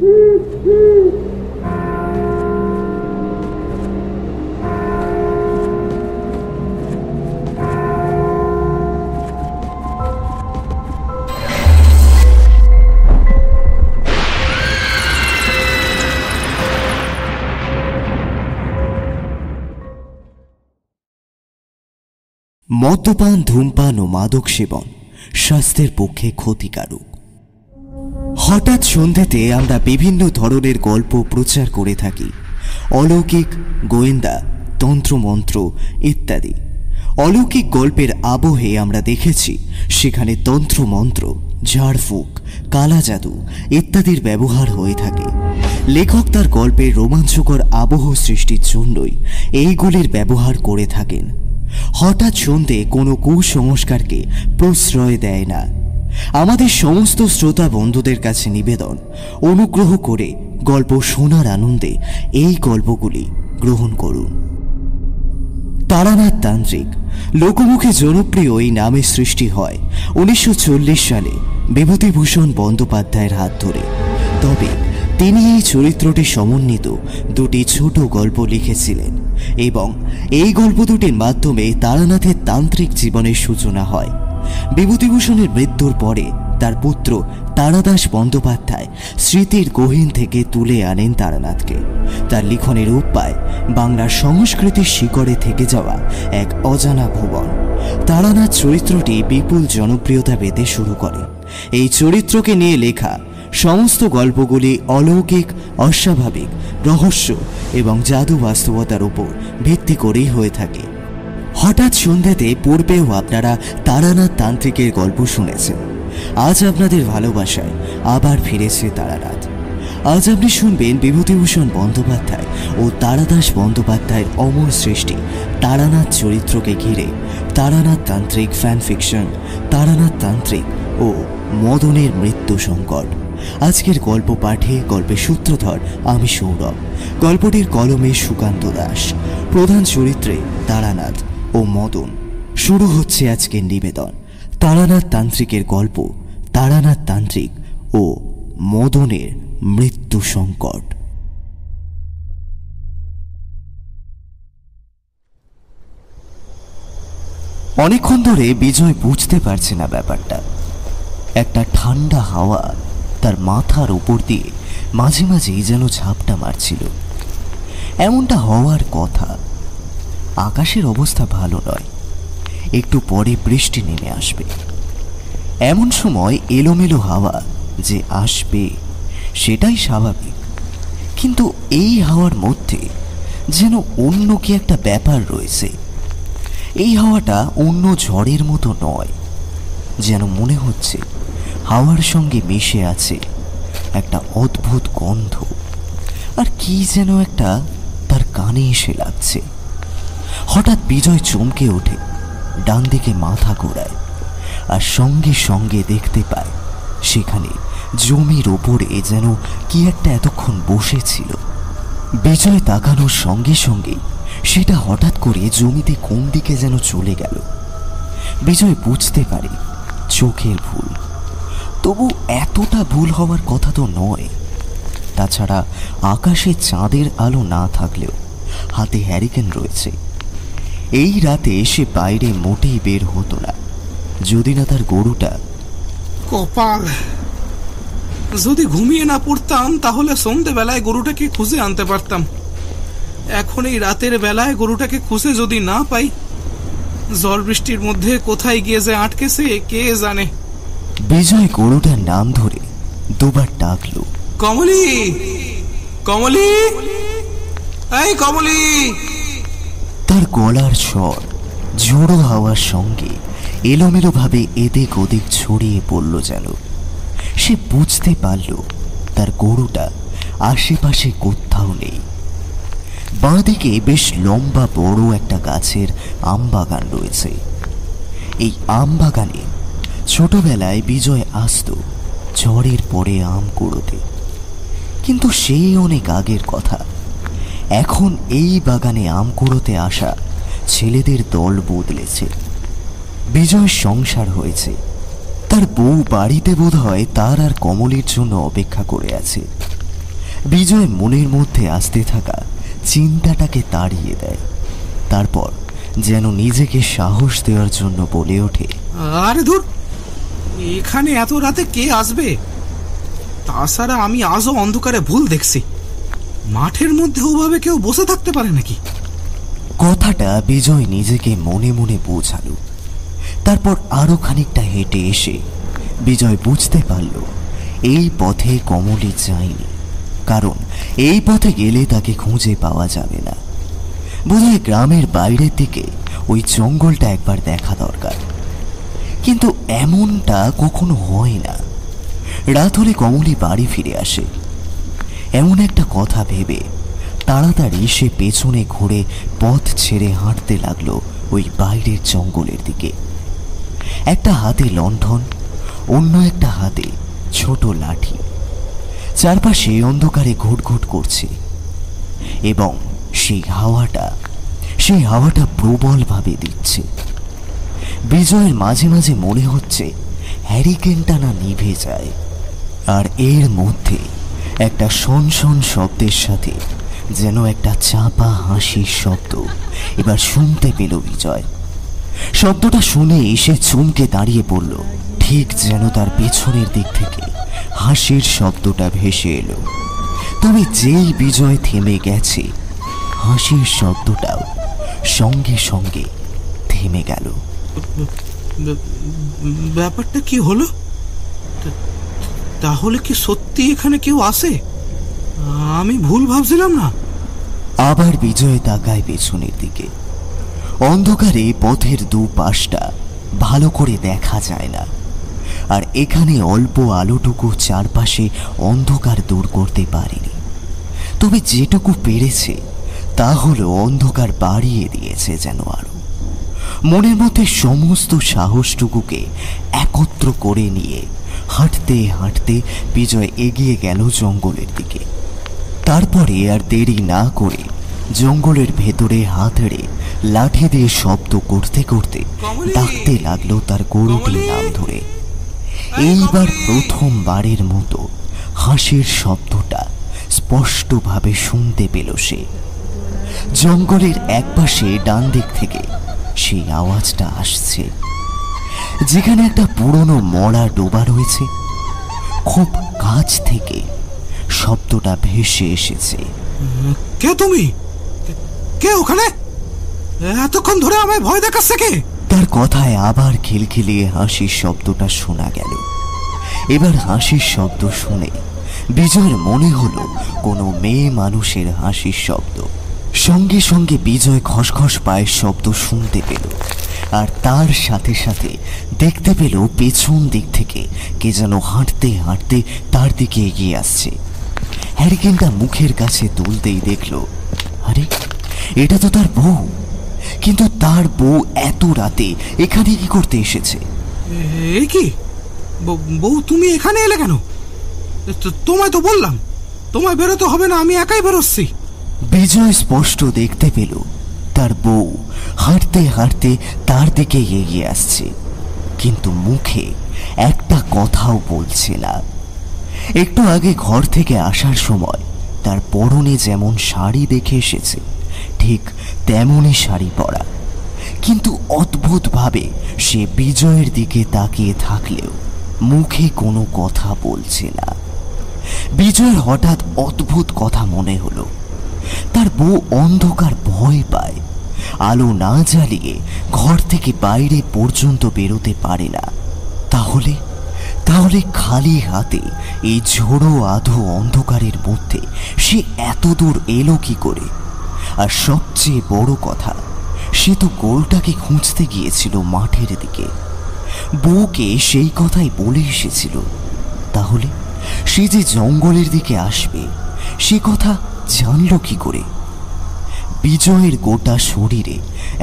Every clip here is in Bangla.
মদ্যপান, ধূমপান ও মাদক সেবন স্বাস্থ্যের পক্ষে ক্ষতিকারক। হঠাৎ সন্ধ্যেতে আমরা বিভিন্ন ধরনের গল্প প্রচার করে থাকি, অলৌকিক, গোয়েন্দা, তন্ত্রমন্ত্র ইত্যাদি। অলৌকিক গল্পের আবহে আমরা দেখেছি সেখানে তন্ত্রমন্ত্র, ঝাড়ফুঁক, কালা জাদু ইত্যাদির ব্যবহার হয়ে থাকে। লেখক তার গল্পের রোমাঞ্চকর আবহ সৃষ্টির জন্যই এইগুলির ব্যবহার করে থাকেন। হঠাৎ সন্ধে কোনো কুসংস্কারকে প্রশ্রয় দেয় না। আমাদের সমস্ত শ্রোতা বন্ধুদের কাছে নিবেদন, অনুগ্রহ করে গল্প শোনার আনন্দে এই গল্পগুলি গ্রহণ করুন। তারানাথ তান্ত্রিক লোকমুখে জনপ্রিয় এই নামের সৃষ্টি হয় 1940 সালে বিভূতিভূষণ বন্দ্যোপাধ্যায়ের হাত ধরে। তবে তিনি এই চরিত্রটি সমন্বিত দুটি ছোট গল্প লিখেছিলেন এবং এই গল্প দুটির মাধ্যমে তারানাথের তান্ত্রিক জীবনের সূচনা হয়। বিভূতিভূষণের মৃত্যুর পরে তার পুত্র তারাদাস বন্দ্যোপাধ্যায় স্মৃতির গহীন থেকে তুলে আনেন তারানাথকে। তার লিখনের রূপ পায় বাংলার সংস্কৃতির শিকড়ে থেকে যাওয়া এক অজানা ভুবন। তারানাথ চরিত্রটি বিপুল জনপ্রিয়তা পেতে শুরু করে। এই চরিত্রকে নিয়ে লেখা সমস্ত গল্পগুলি অলৌকিক, অস্বাভাবিক, রহস্য এবং জাদু বাস্তবতার উপর ভিত্তি করেই হয়ে থাকে। হঠাৎ সন্ধ্যাতে পূর্বেও আপনারা তারানাথ তান্ত্রিকের গল্প শুনেছেন। আজ আপনাদের ভালোবাসায় আবার ফিরেছে তারানাথ। আজ আপনি শুনবেন বিভূতিভূষণ বন্দ্যোপাধ্যায় ও তারাদাস বন্দ্যোপাধ্যায়ের অমর সৃষ্টি তারানাথ চরিত্রকে ঘিরে তারানাথ তান্ত্রিক ফ্যান ফিকশন, তারানাথ তান্ত্রিক ও মদনের মৃত্যু সংকট। আজকের গল্প পাঠে গল্পের সূত্রধর আমি সৌরভ, গল্পটির কলমে সুকান্ত দাস, প্রধান চরিত্রে তারানাথ ও মদন। শুরু হচ্ছে আজকের নিবেদন, তারানাথ তান্ত্রিকের গল্প তারানাথ তান্ত্রিক ও মদনের মৃত্যু সংকট। অনেকক্ষণ ধরে বিজয় বুঝতে পারছে না ব্যাপারটা। একটা ঠান্ডা হাওয়া তার মাথার উপর দিয়ে মাঝে মাঝেই যেন ঝাপটা মারছিল। এমনটা হওয়ার কথা। আকাশের অবস্থা ভালো নয়, একটু পরে বৃষ্টি নেমে আসবে। এমন সময় এলোমেলো হাওয়া যে আসবে সেটাই স্বাভাবিক, কিন্তু এই হাওয়ার মধ্যে যেন অন্য কি একটা ব্যাপার রয়েছে। এই হাওয়াটা অন্য ঝড়ের মতো নয়, যেন মনে হচ্ছে হাওয়ার সঙ্গে মিশে আছে একটা অদ্ভুত গন্ধ, আর কি যেন একটা তার কানে এসে লাগছে। হঠাৎ বিজয় চমকে ওঠে, ডান দিকে মাথা ঘোরায়, আর সঙ্গে সঙ্গে দেখতে পায় সেখানে জমির ওপরে যেন কি একটা এতক্ষণ বসেছিল। বিজয় তাকানোর সঙ্গে সঙ্গে সেটা হঠাৎ করে জমিতে কোন দিকে যেন চলে গেল। বিজয় বুঝতে পারে চোখের ভুল, তবু এতটা ভুল হওয়ার কথা তো নয়। তাছাড়া আকাশে চাঁদের আলো না থাকলেও হাতে হ্যারিকেন রয়েছে। এই রাতে সে বাইরে মোটেই বের হতো না, যদি না তার গরুটা। কপাল, যদি ঘুমিয়ে না পড়তাম তাহলে সন্ধ্যেবেলায় গরুটাকে খুঁজে আনতে পারতাম। এখন এই রাতের বেলায় গরুটাকে খুঁজে যদি না পাই, ঝড় বৃষ্টির মধ্যে কোথায় গিয়ে যে আটকেছে কে জানে। বিজয় গরুটার নাম ধরে দুবার ডাকলো, কমলি, কমলি, এই কমলি। তার গলার স্বর ঝোড়ো হাওয়ার সঙ্গে এলোমেলো ভাবে এদিক ওদিক ছড়িয়ে পড়ল। যেন সে বুঝতে পারল তার গরুটা আশেপাশে কোথাও নেই। বাঁদিকে বেশ লম্বা বড় একটা গাছের আম বাগান রয়েছে। এই আম বাগানে ছোটবেলায় বিজয় আসত ঝড়ের পরে আম কুড়োতে, কিন্তু সেই অনেক আগের কথা। এখন এই বাগানে আম কুড়োতে আসা ছেলেদের দল বদলেছে। বিজয়ের সংসার হয়েছে, তার বউ বাড়িতে বোধ হয় তার আর কমলির জন্য অপেক্ষা করে আছে। বিজয় মনের মধ্যে আসতে থাকা চিন্তাটাকে তাড়িয়ে দেয়। তারপর যেন নিজেকে সাহস দেওয়ার জন্য বলে ওঠে, আরে ধুর, এখানে এত রাতে কে আসবে? তাছাড়া আমি আজও অন্ধকারে ভুল দেখছি। মাঠের মধ্যে ওভাবে কেউ বসে থাকতে পারে নাকি? কথাটা বিজয় নিজেকে মনে মনে বোঝালো। তারপর আরো খানিকটা হেঁটে এসে বিজয় বুঝতে পারল এই পথে কমলি যায়নি, কারণ এই পথে গেলে তাকে খুঁজে পাওয়া যাবে না। বোধহয় গ্রামের বাইরের দিকে ওই জঙ্গলটা একবার দেখা দরকার। কিন্তু এমনটা কখনো হয় না। রাত হলে কমলি বাড়ি ফিরে আসে। এমন একটা কথা ভেবে তাড়াতাড়ি সে পেছনে ঘুরে পথ ছেড়ে হাঁটতে লাগলো ওই বাইরের জঙ্গলের দিকে। একটা হাতে লণ্ঠন, অন্য একটা হাতে ছোট লাঠি। চারপাশে অন্ধকারে ঘুটঘুট করছে এবং সেই হাওয়াটা প্রবলভাবে দিচ্ছে। বিজয়ের মাঝে মাঝে মনে হচ্ছে হ্যারিকেনটা না নিভে যায়। আর এর মধ্যে একটা শনশন শব্দের সাথে যেন একটা চাপা হাসির শব্দ এবার শুনতে পেল বিজয়। শব্দটা শুনে এসে চমকে দাঁড়িয়ে পড়ল, ঠিক যেন তার পেছনের দিক থেকে হাসির শব্দটা ভেসে এলো। তবে যেই বিজয় থেমে গেছে, হাসির শব্দটাও সঙ্গে সঙ্গে থেমে গেল। ব্যাপারটা কি হলো? তাহলে কি সত্যি এখানে কেউ আসে? আমি ভুল ভাবছিলাম না? আবার বিজয় তাকায় পেছনের দিকে। অন্ধকারে পথের দুপাশটা ভালো করে দেখা যায় না, আর এখানে অল্প আলোটুকু চারপাশে অন্ধকার দূর করতে পারেনি। তবে যেটুকু পেরেছে তা হলো অন্ধকার বাড়িয়ে দিয়েছে যেন আরো। মনের মধ্যে সমস্ত সাহসটুকুকে একত্র করে নিয়ে হাঁটতে হাঁটতে বিজয় এগিয়ে গেল জঙ্গলের দিকে। তারপরে আর দেরি না করে জঙ্গলের ভেতরে হাতড়ে লাঠি দিয়ে শব্দ করতে করতে ডাকতে লাগলো তার গরুটির নাম ধরে। এইবার প্রথমবারের মতো হাসির শব্দটা স্পষ্টভাবে শুনতে পেল সে। জঙ্গলের একপাশে ডান দিক থেকে সেই আওয়াজটা আসছে, যেখানে একটা পুরনো মরা ডোবা রয়েছে। খুব কাছ থেকে শব্দটা ভেসে এসেছে। কে তুমি? কে ওখানে? এতক্ষণ ধরে আমায় ভয় দেখাচ্ছে কে? তার কথায় আবার খিলখিলিয়ে হাসির শব্দটা শোনা গেল। এবার হাসির শব্দ শুনে বিজয়ের মনে হলো কোনো মেয়ে মানুষের হাসির শব্দ। সঙ্গে সঙ্গে বিজয় খসখস পায়ের শব্দ শুনতে পেল, আর তার সাথে সাথে দেখতে পেল পেছন দিক থেকে কে যেন হাঁটতে হাঁটতে তার দিকে এগিয়ে আসছে। হ্যারিকেনটা মুখের কাছে তুলতেই দেখল, আরে এটা তো তার বউ। কিন্তু তার বউ এত রাতে এখানে কি করতে এসেছে? এ কি বউ, তুমি এখানে এলে কেন? তোমায় তো বললাম তোমায় বেরোতে হবে না, আমি একাই বেরোচ্ছি। বিজয় স্পষ্ট দেখতে পেল তার বউ হাঁটতে হাঁটতে তার দিকে এগিয়ে আসছে, কিন্তু মুখে একটা কথাও বলছে না। একটু আগে ঘর থেকে আসার সময় তার পরনে যেমন শাড়ি দেখে এসেছে, ঠিক তেমনই শাড়ি পরা। কিন্তু অদ্ভুতভাবে সে বিজয়ের দিকে তাকিয়ে থাকলেও মুখে কোনো কথা বলছে না। বিজয়ের হঠাৎ অদ্ভুত কথা মনে হলো। তার বউ অন্ধকার ভয় পায়, আলো না জ্বালিয়ে ঘর থেকে বাইরে পর্যন্ত বেরোতে পারে না। তাহলে তাহলে খালি হাতে এই ঝোড়ো আধো অন্ধকারের মধ্যে সে এত দূর এলো কি করে? আর সবচেয়ে বড় কথা, সে তো গরুটাকে খুঁজতে গিয়েছিল মাঠের দিকে। বউকে সেই কথাই বলে এসেছিল। তাহলে সে যে জঙ্গলের দিকে আসবে সে কথা জানল কি করে? বিজয়ের গোটা শরীরে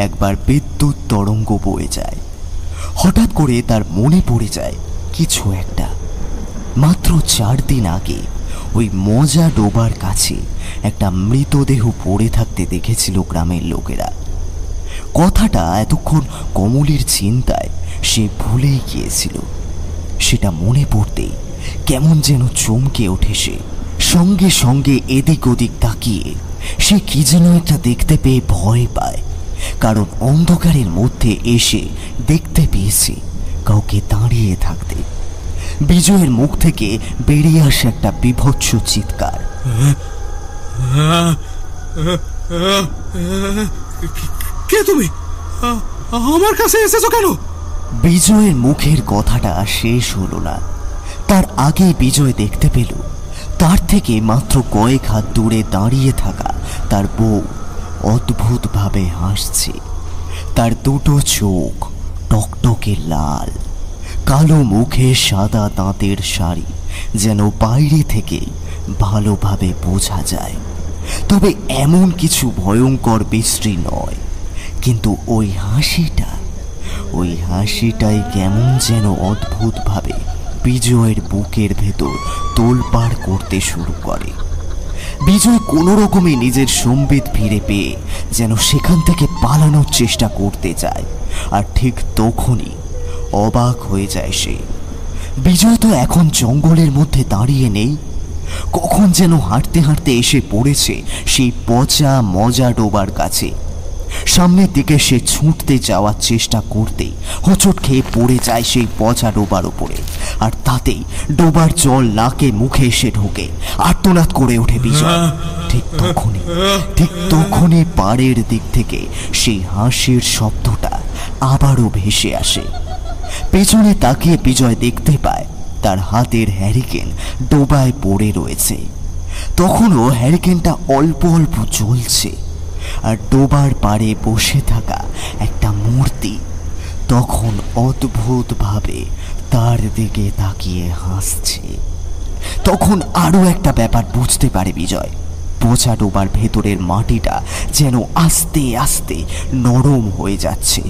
একবার বিদ্যুৎ তরঙ্গ বয়ে যায়। হঠাৎ করে তার মনে পড়ে যায় কিছু একটা। মাত্র 4 দিন আগে ওই মজা ডোবার কাছে একটা মৃতদেহ পড়ে থাকতে দেখেছিল গ্রামের লোকেরা। কথাটা এতক্ষণ কমলির চিন্তায় সে ভুলেই গিয়েছিল। সেটা মনে পড়তেই কেমন যেন চমকে ওঠে সে। সঙ্গে সঙ্গে এদিক ওদিক তাকিয়ে সে কি যেন একটা দেখতে পেয়ে ভয় পায়, কারণ অন্ধকারের মধ্যে এসে দেখতে পেয়েছে কাউকে দাঁড়িয়ে থাকতে। বিজয়ের মুখ থেকে বেরিয়ে আসে একটা বীভৎস চিৎকার। কে তুমি? আমার কাছে এসেছো কেন? বিজয়ের মুখের কথাটা শেষ হলো না, তার আগে বিজয় দেখতে পেল তার থেকে মাত্র কয়েক হাত দূরে দাঁড়িয়ে থাকা তার বউ অদ্ভুতভাবে হাসছে। তার দুটো চোখ টকটকে লাল, কালো মুখে সাদা দাঁতের শাড়ি যেন বাইরে থেকে ভালোভাবে বোঝা যায়, তবে এমন কিছু ভয়ঙ্কর বিশ্রী নয়। কিন্তু ওই হাসিটাই কেমন যেন অদ্ভুতভাবে বিজয়ের বুকের ভেতর তোলপাড় করতে শুরু করে। বিজয় কোনো রকমে নিজের সম্বিত ফিরে পেয়ে যেন সেখান থেকে পালানোর চেষ্টা করতে চায়, আর ঠিক তখনই অবাক হয়ে যায় সে। বিজয় তো এখন জঙ্গলের মধ্যে দাঁড়িয়ে নেই, কখন যেন হাঁটতে হাঁটতে এসে পড়েছে সেই পচা মজা ডোবার কাছে। সামনের দিকে সে ছুটতে যাওয়ার চেষ্টা করতেই হোঁচট খেয়ে পড়ে যায় সেই পচা ডোবার উপরে, আর তাতেই ডোবার জল নাকে মুখে এসে ঢোকে। আর্তনাদ করে ওঠে বিজয়। ঠিক তখনই পাড়ের দিক থেকে সেই হাসির শব্দটা আবারও ভেসে আসে। পেছনে তাকিয়ে বিজয় দেখতে পায় তার হাতের হ্যারিকেন ডোবায় পড়ে রয়েছে। তখনও হ্যারিকেনটা অল্প অল্প জ্বলছে, আর ডোবার পাড়ে বসে থাকা একটা মূর্তি তখন অদ্ভুতভাবে তার দিকে তাকিয়ে হাসছে। তখন আরো একটা ব্যাপার বুঝতে পারে বিজয়। পচা ডোবার ভেতরের মাটিটা যেন আস্তে আস্তে নরম হয়ে যাচ্ছে,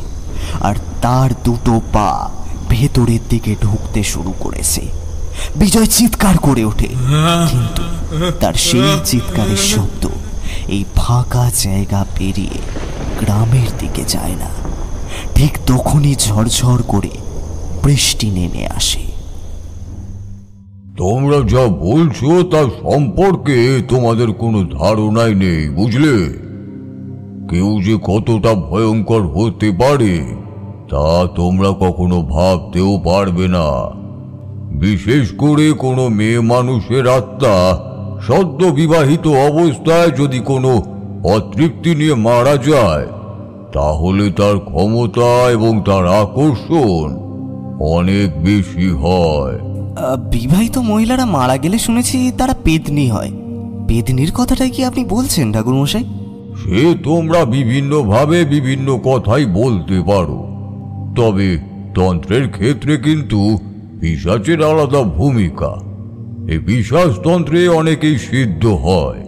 আর তার দুটো পা ভেতরের দিকে ঢুকতে শুরু করেছে। বিজয় চিৎকার করে ওঠে, কিন্তু তার সেই চিৎকারের শব্দ এই ফাঁকা জায়গা পেরিয়ে গ্রামের দিকে যায় না। ঠিক তখনই ঝরঝর করে বৃষ্টি নেমে আসে। তোমরা যা বলছো তার সম্পর্কে তোমাদের কোনো ধারণাই নেই, বুঝলে? কেউ যে কতটা ভয়ঙ্কর হতে পারে তা তোমরা কখনো ভাবতেও পারবে না। বিশেষ করে কোনো মেয়ে মানুষের আত্মা সদ্য বিবাহিত অবস্থায় যদি কোনো অতৃপ্তি নিয়ে মারা যায়, তাহলে তার ক্ষমতা এবং তার আকর্ষণ অনেক বেশি হয়। বিবাহিত মহিলারা মারা গেলে শুনেছি তারা পেতনি হয়। পেতনির কথাটাই কি আপনি বলছেন ঠাকুরমশাই? সে তোমরা বিভিন্নভাবে বিভিন্ন কথাই বলতে পারো, তবে তন্ত্রের ক্ষেত্রে কিন্তু পিশাচের আলাদা ভূমিকা। এই পিশাচতন্ত্রে অনেকেই সিদ্ধ হয়।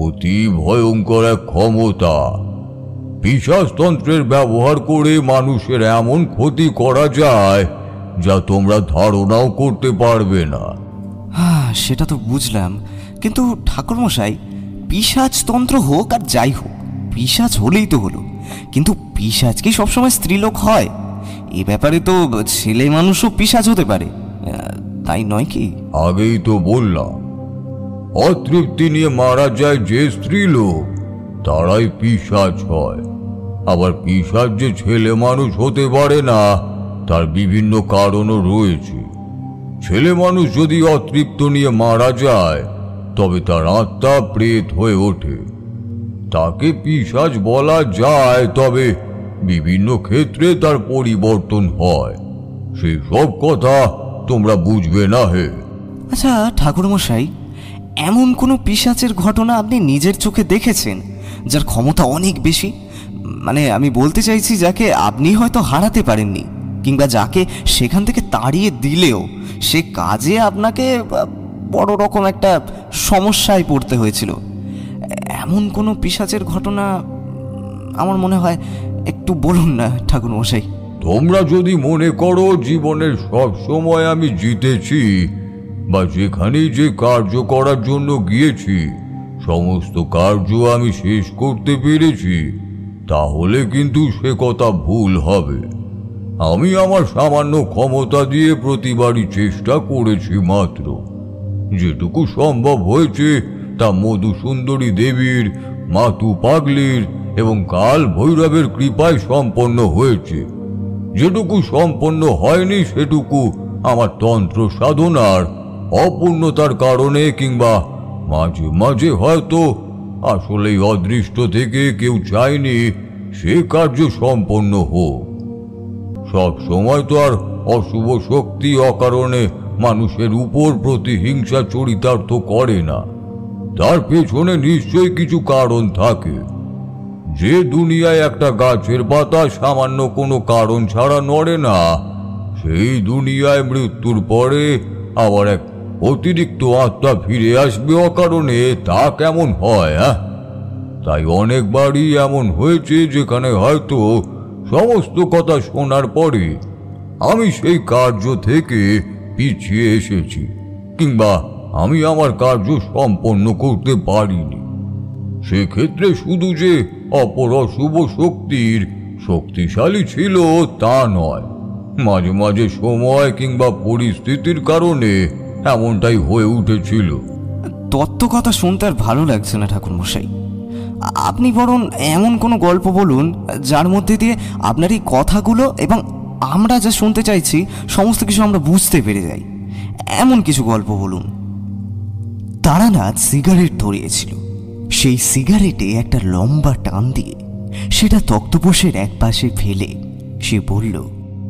অতি ভয়ঙ্কর এক ক্ষমতা। পিশাচতন্ত্রের ব্যবহার করে মানুষের এমন ক্ষতি করা যায় যা তোমরা ধারণাও করতে পারবে না। হ্যাঁ, সেটা তো বুঝলাম, কিন্তু ঠাকুরমশাই পিশাচতন্ত্র হোক আর যাই হোক, পিশাচ হলেই তো হলো। কিন্তু পিশাচ কি সবসময় স্ত্রীলোক হয়? এ ব্যাপারে তো ছেলে মানুষও পিশাচ হতে পারে, তাই নয় কি? আগেই তো বললাম, অতৃপ্তি নিয়ে মারা যায় যে স্ত্রীলোক তারাই পিশাচ হয়। আবার পিশাচ যে ছেলে মানুষ হতে পারে না তার বিভিন্ন কারণও রয়েছে। ছেলে মানুষ যদি অতৃপ্ত নিয়ে মারা যায় তবে তার আত্মা প্রেত হয়ে ওঠে। তাকে পিশাচ বলা যায়, তবে বিভিন্ন ক্ষেত্রে তার পরিবর্তন হয়। সেই সব কথা তোমরা বুঝবে না হে। আচ্ছা ঠাকুরমশাই, এমন কোনো পিশাচের ঘটনা আপনি নিজের চোখে দেখেছেন যার ক্ষমতা অনেক বেশি? মানে আমি বলতে চাইছি যাকে আপনি হয়তো হারাতে পারেননি, কিংবা যাকে সেখান থেকে তাড়িয়ে দিলেও সে কাজে আপনাকে বড় রকম একটা সমস্যায় পড়তে হয়েছিল। এমন কোনো পিশাচের ঘটনা আমার মনে হয় একটু বলুন না ঠাকুরমশাই। তোমরা যদি মনে করো জীবনের সব সময় আমি জিতেছি, বা যেখানেই যে কার্য করার জন্য গিয়েছি সমস্ত কার্য আমি শেষ করতে পেরেছি, তাহলে কিন্তু সে কথা ভুল হবে। আমি আমার সামান্য ক্ষমতা দিয়ে প্রতিবারই চেষ্টা করেছি মাত্র। যেটুকু সম্ভব হয়েছে তা মধুসুন্দরী দেবীর, মাতু পাগলির এবং কাল ভৈরবের কৃপায় সম্পন্ন হয়েছে। যেটুকু সম্পন্ন হয়নি সেটুকু আমার তন্ত্র সাধনার অপূর্ণতার কারণে, কিংবা মাঝে মাঝে হয়তো আসলেই অদৃষ্ট থেকে কেউ চায়নি সে কার্য সম্পন্ন হোক। সব সময় তো আর অশুভ শক্তি অকারণে মানুষের উপর প্রতিহিংসা চরিতার্থ করে না, তার পেছনে নিশ্চয়ই কিছু কারণ থাকে। যে দুনিয়ায় একটা গাছের পাতা সামান্য কোনো কারণ ছাড়া নড়ে না, সেই দুনিয়ায় মৃত্যুর পরে আবার এক অতিরিক্ত আত্মা ফিরে আসবে অকারণে, তা কেমন হয়? তাই অনেকবারই এমন হয়েছে যেখানে হয়তো সমস্ত কথা শোনার পরে আমি সেই কার্য থেকে পিছিয়ে এসেছি, কিংবা আমি আমার কার্য সম্পন্ন করতে পারিনি। সেক্ষেত্রে শুধু যে অপর অশুভ শক্তির শক্তিশালী ছিল তা নয়, মাঝে মাঝে সময় কিংবা পরিস্থিতির কারণে এমনটাই হয়ে উঠেছিল। তত্ত্ব কথা শুনতে আর ভালো লাগছে না ঠাকুরমশাই। আপনি বরং এমন কোনো গল্প বলুন যার মধ্যে দিয়ে আপনার এই কথাগুলো এবং আমরা যা শুনতে চাইছি সমস্ত কিছু আমরা বুঝতে পেরে যাই। এমন কিছু গল্প বলুন। তারানাথ সিগারেট ধরিয়েছিল। সেই সিগারেটে একটা লম্বা টান দিয়ে সেটা তক্তপোষের এক পাশে ফেলে সে বলল,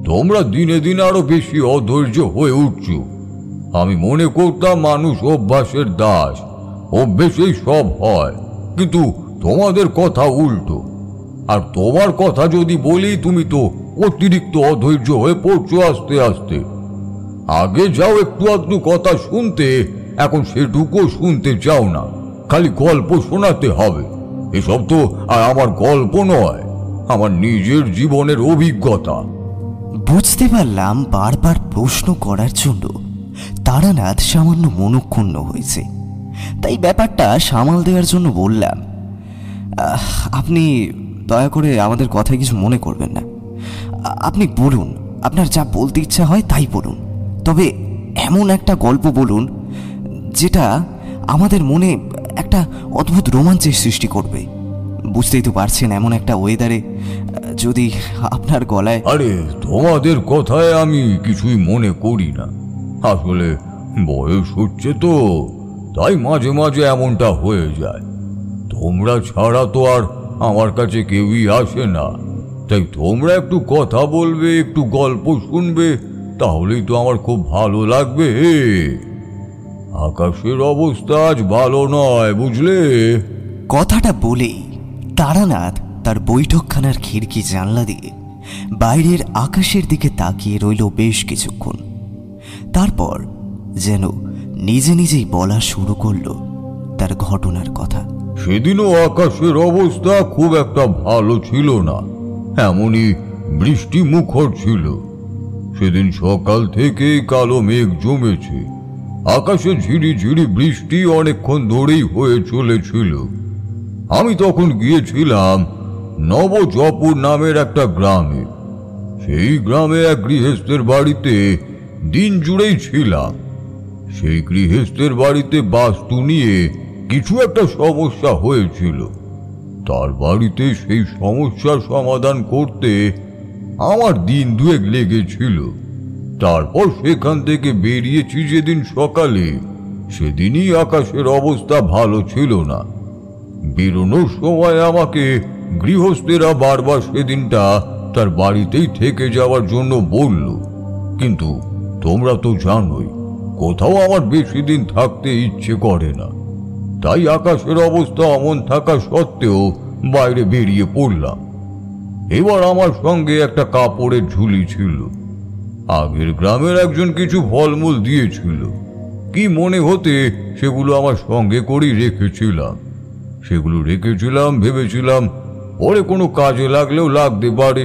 তোমরা দিনে দিনে আরো বেশি অধৈর্য হয়ে উঠছ। আমি মনে করতাম মানুষ অভ্যাসের দাস, অভ্যেসেই সব হয়, কিন্তু তোমাদের কথা উল্টো। আর তোমার কথা যদি বলি, তুমি তো অতিরিক্ত অধৈর্য হয়ে পড়ছো আস্তে আস্তে। আগে যাও একটু আধটু কথা শুনতে, এখন সেটুকু শুনতে চাও না, খালি গল্প শোনাতে হবে। এসব তো আর আমার গল্প নয়, আমার নিজের জীবনের অভিজ্ঞতা। বুঝতে পারলাম বারবার প্রশ্ন করার জন্য তারানাথ সামান্য মনক্ষুণ্ণ হয়েছে। তাই ব্যাপারটা সামাল দেওয়ার জন্য বললাম, আপনি দয়া করে আমাদের কথায় কিছু মনে করবেন না। আপনি বলুন, আপনার যা বলতে ইচ্ছা হয় তাই বলুন, তবে এমন একটা গল্প বলুন যেটা আমাদের মনে একটা অদ্ভুত রোমাঞ্চের সৃষ্টি করবে। বুঝতেই তো পারছেন এমন একটা ওয়েদারে যদি আপনার গলায়... আরে তোমাদের কথায় আমি কিছুই মনে করি না, আসলে বয়স হচ্ছে তো, তাই মাঝে মাঝে এমনটা হয়ে যায়। তোমরা ছাড়া তো আর আমার কাছে কেউই আসে না, তাই তোমরা একটু কথা বলবে, একটু গল্প শুনবে, তাহলেই তো আমার খুব ভালো লাগবে। আকাশের অবস্থা আজ ভালো নয়, বুঝলে? কথাটা বলেই তারানাথ তার বৈঠকখানার খিড়কি জানলা দিয়ে বাইরের আকাশের দিকে তাকিয়ে রইল বেশ কিছুক্ষণ। তারপর যেন নিজে নিজেই বলা শুরু করলো তার ঘটনার কথা। সেদিনও আকাশের অবস্থা খুব একটা ভালো ছিল না, এমনই বৃষ্টি মুখর ছিল। সেদিন সকাল থেকেই কালো মেঘ জমেছে, আকাশে ঝিরি ঝিরি বৃষ্টি অনেকক্ষণ ধরেই হয়ে চলেছিল। আমি তখন গিয়েছিলাম নবজপুর নামের একটা গ্রামে। সেই গ্রামে এক গৃহস্থের বাড়িতে দিন জুড়েই ছিলাম। সেই গৃহস্থের বাড়িতে বাস্তু নিয়ে কিছু একটা সমস্যা হয়েছিল। তার বাড়িতে সেই সমস্যার সমাধান করতে আমার দিন দুয়েক লেগেছিল। তারপর সেখান থেকে বেরিয়েছি যেদিন সকালে, সেদিনই আকাশের অবস্থা ভালো ছিল না। বেরোনোর সময় আমাকে গৃহস্থেরা বারবার সেদিনটা তার বাড়িতেই থেকে যাওয়ার জন্য বলল, কিন্তু তোমরা তো জানোই কোথাও আমার বেশি দিন থাকতে ইচ্ছে করে না। তাই আকাশের অবস্থা অমন থাকা সত্ত্বেও বাইরে বেরিয়ে পড়লাম। এবার আমার সঙ্গে একটা কাপড়ের ঝুলি ছিল। আগের গ্রামের একজন কিছু ফলমূল দিয়েছিল, কি মনে হতে সেগুলো আমার সঙ্গে করেই রেখেছিলাম। ভেবেছিলাম পরে কোনো কাজে লাগলেও লাগতে পারে।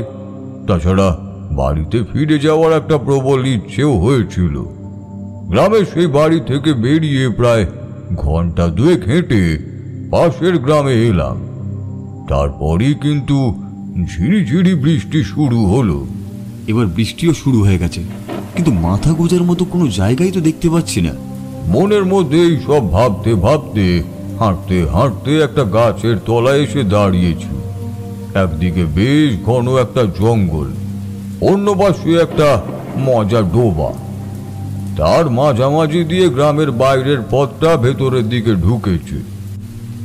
তাছাড়া বাড়িতে ফিরে যাওয়ার একটা প্রবল ইচ্ছেও হয়েছিল। গ্রামের সেই বাড়ি থেকে বেরিয়ে প্রায় ঘন্টা দুয়েক হেঁটে পাশের গ্রামে এলাম। তারপরই কিন্তু ঝিরিঝিরি বৃষ্টি শুরু হলো। এবার বৃষ্টিও শুরু হয়ে গেছে, কিন্তু মাথা গোজার মতো কোনো জায়গায় তো দেখতে পাচ্ছি না। মনের মধ্যে এই সব ভাবতে ভাবতে হাঁটতে হাঁটতে একটা গাছের তলায় এসে দাঁড়িয়েছি। একদিকে বেশ ঘন একটা জঙ্গল, অন্য পাশে একটা মজা ডোবা। তার মাঝামাঝি দিয়ে গ্রামের বাইরের পথটা ভেতরের দিকে ঢুকেছে।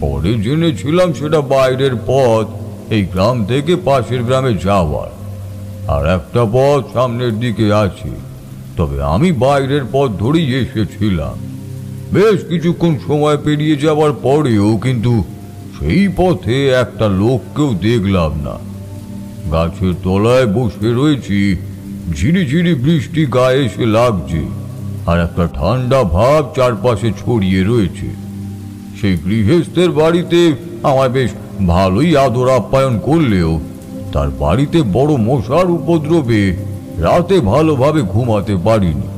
পরে জেনেছিলাম সেটা বাইরের পথ এই গ্রাম থেকে পাশের গ্রামে যাওয়ার, আর একটা পথ সামনের দিকে আছে। তবে আমি বাইরের পথ ধরেই এসেছিলাম। বেশ কিছুক্ষণ সময় পেরিয়ে যাওয়ার পরেও কিন্তু সেই পথে একটা লোককেও দেখলাম না। গাছের তলায় বসে রয়েছি, ঝিরিঝিরি বৃষ্টি গায়ে এসে লাগছে, আর একটা ঠান্ডা ভাব চারপাশে ছড়িয়ে রয়েছে। সেই গৃহস্থের বাড়িতে আমায় বেশ ভালোই আদর আপ্যায়ন করলেও তার বাড়িতে বড় মশার উপদ্রবে রাতে ভালোভাবে ঘুমাতে পারিনি।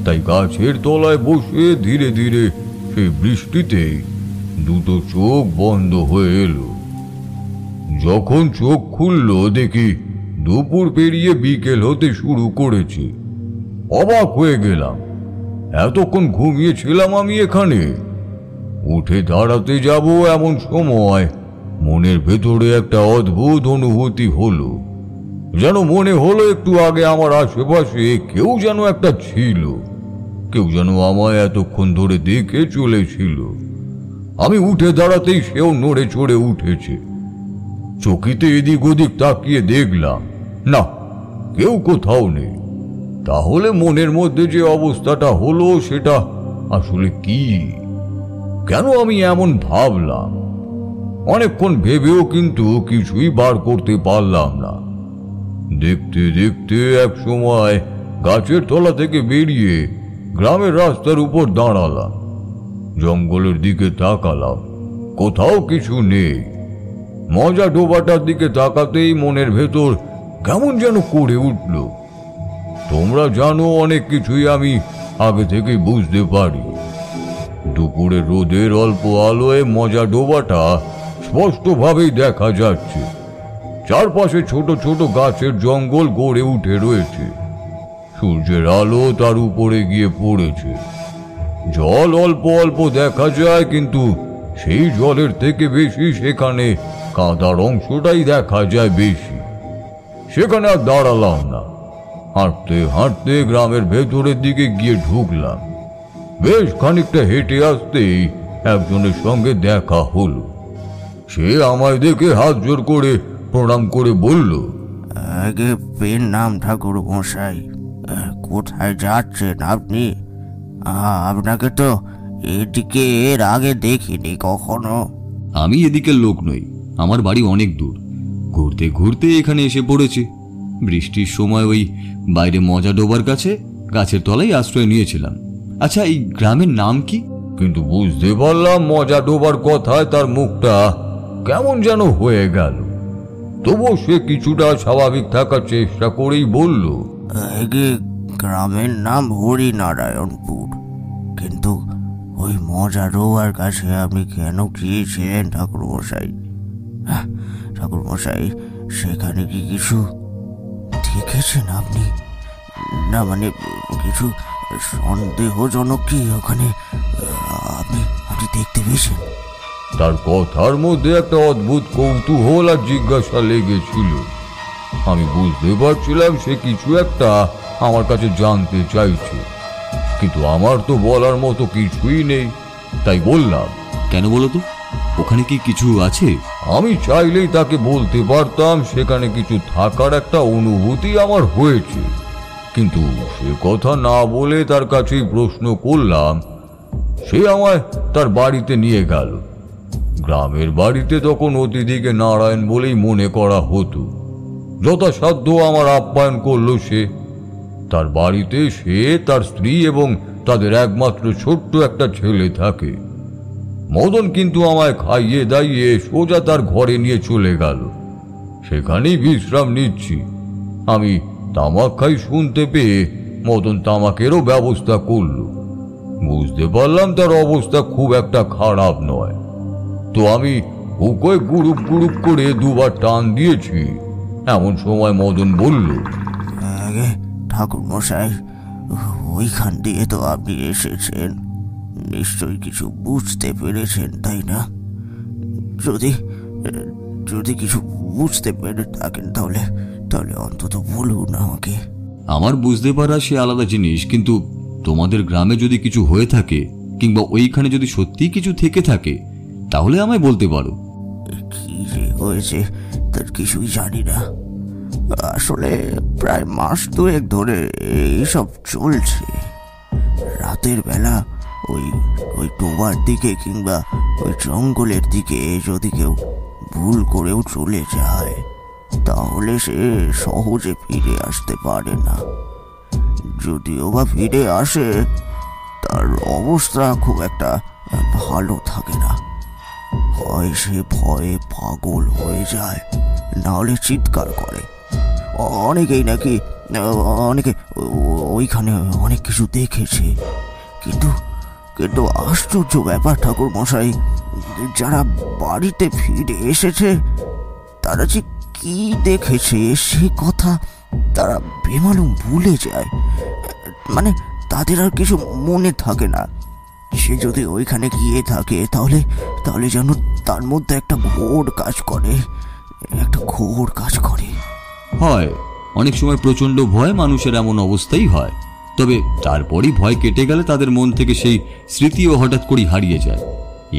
তাই গাছের তলায় বসে ধীরে ধীরে সেই বৃষ্টিতে দুটো চোখ বন্ধ হয়ে এলো। যখন চোখ খুলল দেখি দুপুর পেরিয়ে বিকেল হতে শুরু করেছে। অবাক হয়ে গেলাম, এতক্ষণ ঘুমিয়েছিলাম আমি এখানে? উঠে দাঁড়াতে যাব এমন সময় মনের ভেতরে একটা অদ্ভুত অনুভূতি হলো। যেন মনে হলো একটু আগে আমার আশেপাশে কেউ যেন একটা ছিল, কেউ যেন আমায় এতক্ষণ ধরে দেখে চলেছিল। আমি উঠে দাঁড়াতেই সেও নড়ে চড়ে উঠেছে। চকিতে এদিক ওদিক তাকিয়ে দেখলাম, না, কেউ কোথাও নেই। তাহলে মনের মধ্যে যে অবস্থাটা হলো সেটা আসলে কি? কেন আমি এমন ভাবলাম? অনেকক্ষণ ভেবেও কিন্তু কিছুই বার করতে পারলাম না। দেখতে দেখতে এক সময় গাছের তলা থেকে বেরিয়ে গ্রামের রাস্তার উপর দাঁড়ালাম। জঙ্গলের দিকে তাকালাম, কোথাও কিছু নেই। মজা ডোবাটার দিকে তাকাতেই মনের ভেতর কেমন যেন করে উঠল। তোমরা জানো, অনেক কিছুই আমি আগে থেকেই বুঝতে পারি। দুপুরে রোদের অল্প আলোয় মজা ডোবাটা স্পষ্টভাবেই দেখা যাচ্ছে। চারপাশে ছোট ছোট গাছের জঙ্গল গড়ে উঠে রয়েছে। সূর্যের আলো তার উপরে গিয়ে পড়েছে। জল অল্প অল্প দেখা যায়, কিন্তু সেই জলের থেকে বেশি সেখানে কাদার অংশটাই দেখা যায় বেশি। সেখানে আর দাঁড়ালাম না, হাঁটতে হাঁটতে গ্রামের ভেতরের দিকে গিয়ে ঢুকলাম। বেশ খানিকটা হেঁটে আসতেই একজনের সঙ্গে দেখা হলো। সে আমায় দেখে হাত জোর করে প্রণাম করে বলল, আগে পেন নাম ঠাকুর মশাই, কোথায় যাচ্ছেন আপনি? আপনাকে তো এদিকে এর আগে দেখিনি কখনো। আমি এদিকের লোক নই, আমার বাড়ি অনেক দূর। ঘুরতে ঘুরতে এখানে এসে পড়েছি। বৃষ্টির সময় ওই বাইরে মজা ডোবার কাছে গাছের তলায় আশ্রয় নিয়েছিলাম। আচ্ছা, এই গ্রামের নাম কি? কিন্তু বুঝতে পারলাম মজা ডোবার কথায় তার মুখটা কেমন যেন হয়ে গেল। তবুও সে কিছুটা স্বাভাবিক থাকার চেষ্টা করেই বলল, আগে গ্রামের নাম হরিনারায়ণপুর, কিন্তু ওই মজা ডোবার কাছে আপনি কেন গিয়েছিলেন ঠাকুর মশাই? ঠাকুর মশাই, সেখানে কি কিছু দেখেছেন আপনি? না মানে কিছু সন্দেহজনক কি ওখানে আপনি দেখতে পেয়েছেন? তার কথার মধ্যে একটা অদ্ভুত কৌতূহল আর জিজ্ঞাসা লেগেছিল। আমি বুঝতে পারছিলাম সে কিছু একটা আমার কাছে জানতে চাইছে, কিন্তু আমার তো বলার মতো কিছুই নেই। তাই বললাম, কেন বলো তো, ওখানে কি কিছু আছে? আমি চাইলেই তাকে বলতে পারতাম সেখানে কিছু থাকার একটা অনুভূতি আমার হয়েছে, কিন্তু সে কথা না বলে তার কাছেই প্রশ্ন করলাম। সে আমায় তার বাড়িতে নিয়ে গেল। গ্রামের বাড়িতে তখন অতিথিকে নারায়ণ বলেই মনে করা হতো। যথাসাধ্য আমার আপ্যায়ন করলো সে। তার বাড়িতে সে, তার স্ত্রী এবং তাদের একমাত্র ছোট্ট একটা ছেলে থাকে। মদন কিন্তু আমায় খাইয়ে দাইয়ে সোজা তার ঘরে নিয়ে চলে গেল। সেখানেই বিশ্রাম নিচ্ছি। আমি তামাক খাই শুনতে পেয়ে মদন তামাকেরও ব্যবস্থা করল। বুঝতে পারলাম তার অবস্থা খুব একটা খারাপ নয়। তো আমি হুকোয় গুড়ুপ গুড়ুপ করে দুবার টান দিয়েছি। এমন সময় মদন বলল, আগে ঠাকুর মশাই, ওইখান দিয়ে তো আপনি এসেছেন, নিশ্চয়ই কিছু বুঝতে পেরেছেন, তাই না? যদি যদি কিছু বুঝতে পেরে থাকেন তাহলে তাহলে অন্তত বলুন আমাকে। আমার বুঝতে পারা সে আলাদা জিনিস, কিন্তু তোমাদের গ্রামে যদি কিছু হয়ে থাকে কিংবা ওইখানে যদি সত্যি কিছু থেকে থাকে তাহলে আমায় বলতে পারো। কি যে হয়েছে তার কিছুই জানি না। আসলে প্রায় মাস দুয়েক ধরে এইসব চলছে। রাতের বেলা ওই ওই ডোবার দিকে কিংবা ওই জঙ্গলের দিকে যদি কেউ ভুল করেও চলে যায় তাহলে সে সহজে ফিরে আসতে পারে না। যদিও বা ফিরে আসে, তার অবস্থা খুব একটা ভালো থাকে না। হয় সে ভয়ে পাগল হয়ে যায়, নাহলে চিৎকার করে। অনেকে ওইখানে অনেক কিছু দেখেছে, কিন্তু কিন্তু আশ্চর্য ব্যাপার ঠাকুর মশাই, যারা বাড়িতে ফিরে এসেছে তারা যে কি দেখেছে সে কথা তারা বেমালুম ভুলে যায়। মানে তাদের আর কিছু মনে থাকে না। সে যদি ওইখানে গিয়ে থাকে তাহলে তাহলে যেন তার মধ্যে একটা ঘোর কাজ করে। হয় অনেক সময় প্রচন্ড ভয় মানুষের এমন অবস্থাই হয়, তবে তারপরই ভয় কেটে গেলে তাদের মন থেকে সেই স্মৃতিও হঠাৎ করে হারিয়ে যায়।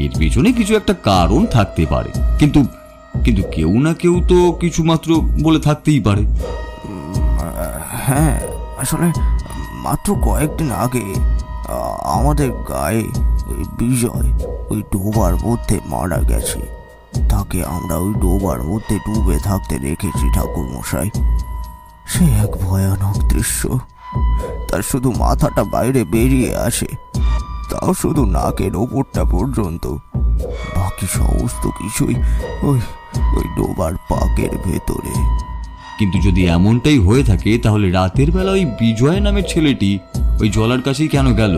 এর পিছনে কিছু একটা কারণ থাকতে পারে, কিন্তু কিন্তু কেউ না কেউ তো কিছু মাত্র বলে থাকতেই পারে। হ্যাঁ, আসলে মাত্র কয়েকদিন আগে আমাদের গায়ে ওই বিজয় ওই ডোবার মধ্যে মারা গেছে। তাকে আমরা ওই ডোবার মধ্যে ডুবে থাকতে দেখেছি ঠাকুর মশাই। সে এক ভয়ানক দৃশ্য। তার শুধু মাথাটা বাইরে বেরিয়ে আসে, তাও শুধু নাকের ওপরটা পর্যন্ত। বাকি সমস্ত কিছুই ওই ওই ডোবার পাকের ভেতরে। কিন্তু যদি এমনটাই হয়ে থাকে তাহলে রাতের বেলা ওই বিজয় নামের ছেলেটি ওই জলার কাছেই কেন গেল?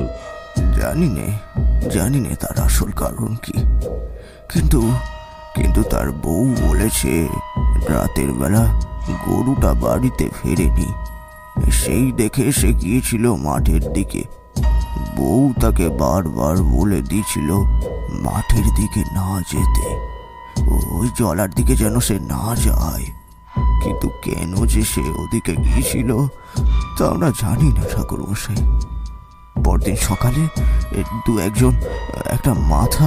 জানি না তার আসল কারণ কি, কিন্তু কিন্তু তার বউ বলেছে রাতের বেলা গরুটা বাড়িতে ফেরেনি। সেই দেখে সে গিয়েছিল মাঠের দিকে। বউ তাকে বারবার বলে দিয়েছিল মাঠের দিকে না যেতে, ওই জলার দিকে যেন সে না যায়। কিন্তু কেন যে সে ওদিকে গিয়েছিল তা আমরা জানি না ঠাকুর মশাই। পরদিন সকালে দু একজন একটা মাথা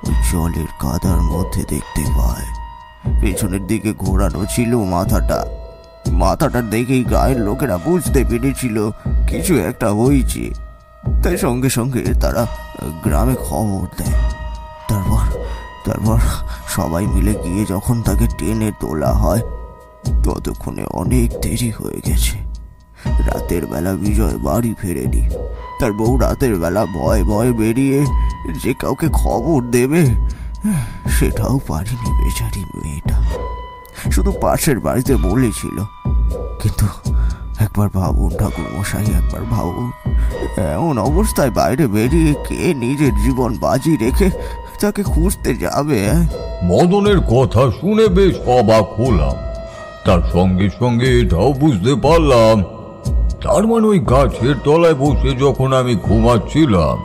ওই জলের কাদার মধ্যে দেখতে পায়। পেছনের দিকে ঘোরানো ছিল মাথাটা দেখেই গায়ের লোকেরা বুঝতে পেরেছিল কিছু একটা হয়েছে। তাই সঙ্গে সঙ্গে তারা গ্রামে খবর দেয়। তারপর সবাই মিলে গিয়ে যখন তাকে টেনে তোলা হয় ততক্ষণে অনেক দেরি হয়ে গেছে। রাতের বেলা বিজয় বাড়ি ফেরেনি। তার বউ রাতের বেলা ভয়ে বেরিয়ে যে কাউকে খবর দেবে সেটাও পারেনি বেচারি মেয়েটা। শুধু পাশের বাড়িতে বলেছিল। কিন্তু একবার ভাবুন ঠাকুর মশাই, একবার ভাবুন, এমন অবস্থায় বাইরে বেরিয়ে কে নিজের জীবন বাজি রেখে তাকে খুঁজতে যাবে? মদনের কথা শুনে বেশ অবাক হলাম। তার সঙ্গে সঙ্গে এটাও বুঝতে পারলাম, তার মানে ওই গাছের তলায় বসে যখন আমি ঘুমাচ্ছিলাম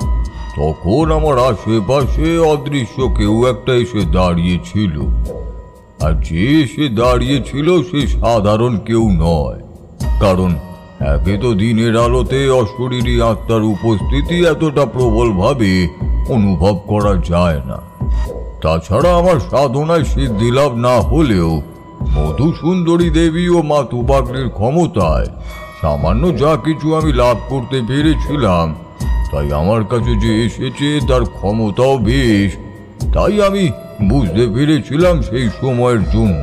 তখন আমার আশেপাশে অদৃশ্য কেউ একটা এসে দাঁড়িয়েছিল। আর যে এসে দাঁড়িয়েছিল সে সাধারণ কেউ নয়, কারণ একে তো দিনের আলোতে অশরীরী আত্মার উপস্থিতি এতটা প্রবলভাবে অনুভব করা যায় না। তাছাড়া আমার সাধনায় সিদ্ধি লাভ না হলেও মধুসুন্দরী দেবী ও মাতুপাগলির ক্ষমতায় সামান্য যা কিছু আমি লাভ করতে পেরেছিলাম, তাই আমার কাছে যে এসেছে তার ক্ষমতাও বেশ। তাই আমি বুঝতে পেরেছিলাম সেই সময়ের জন্য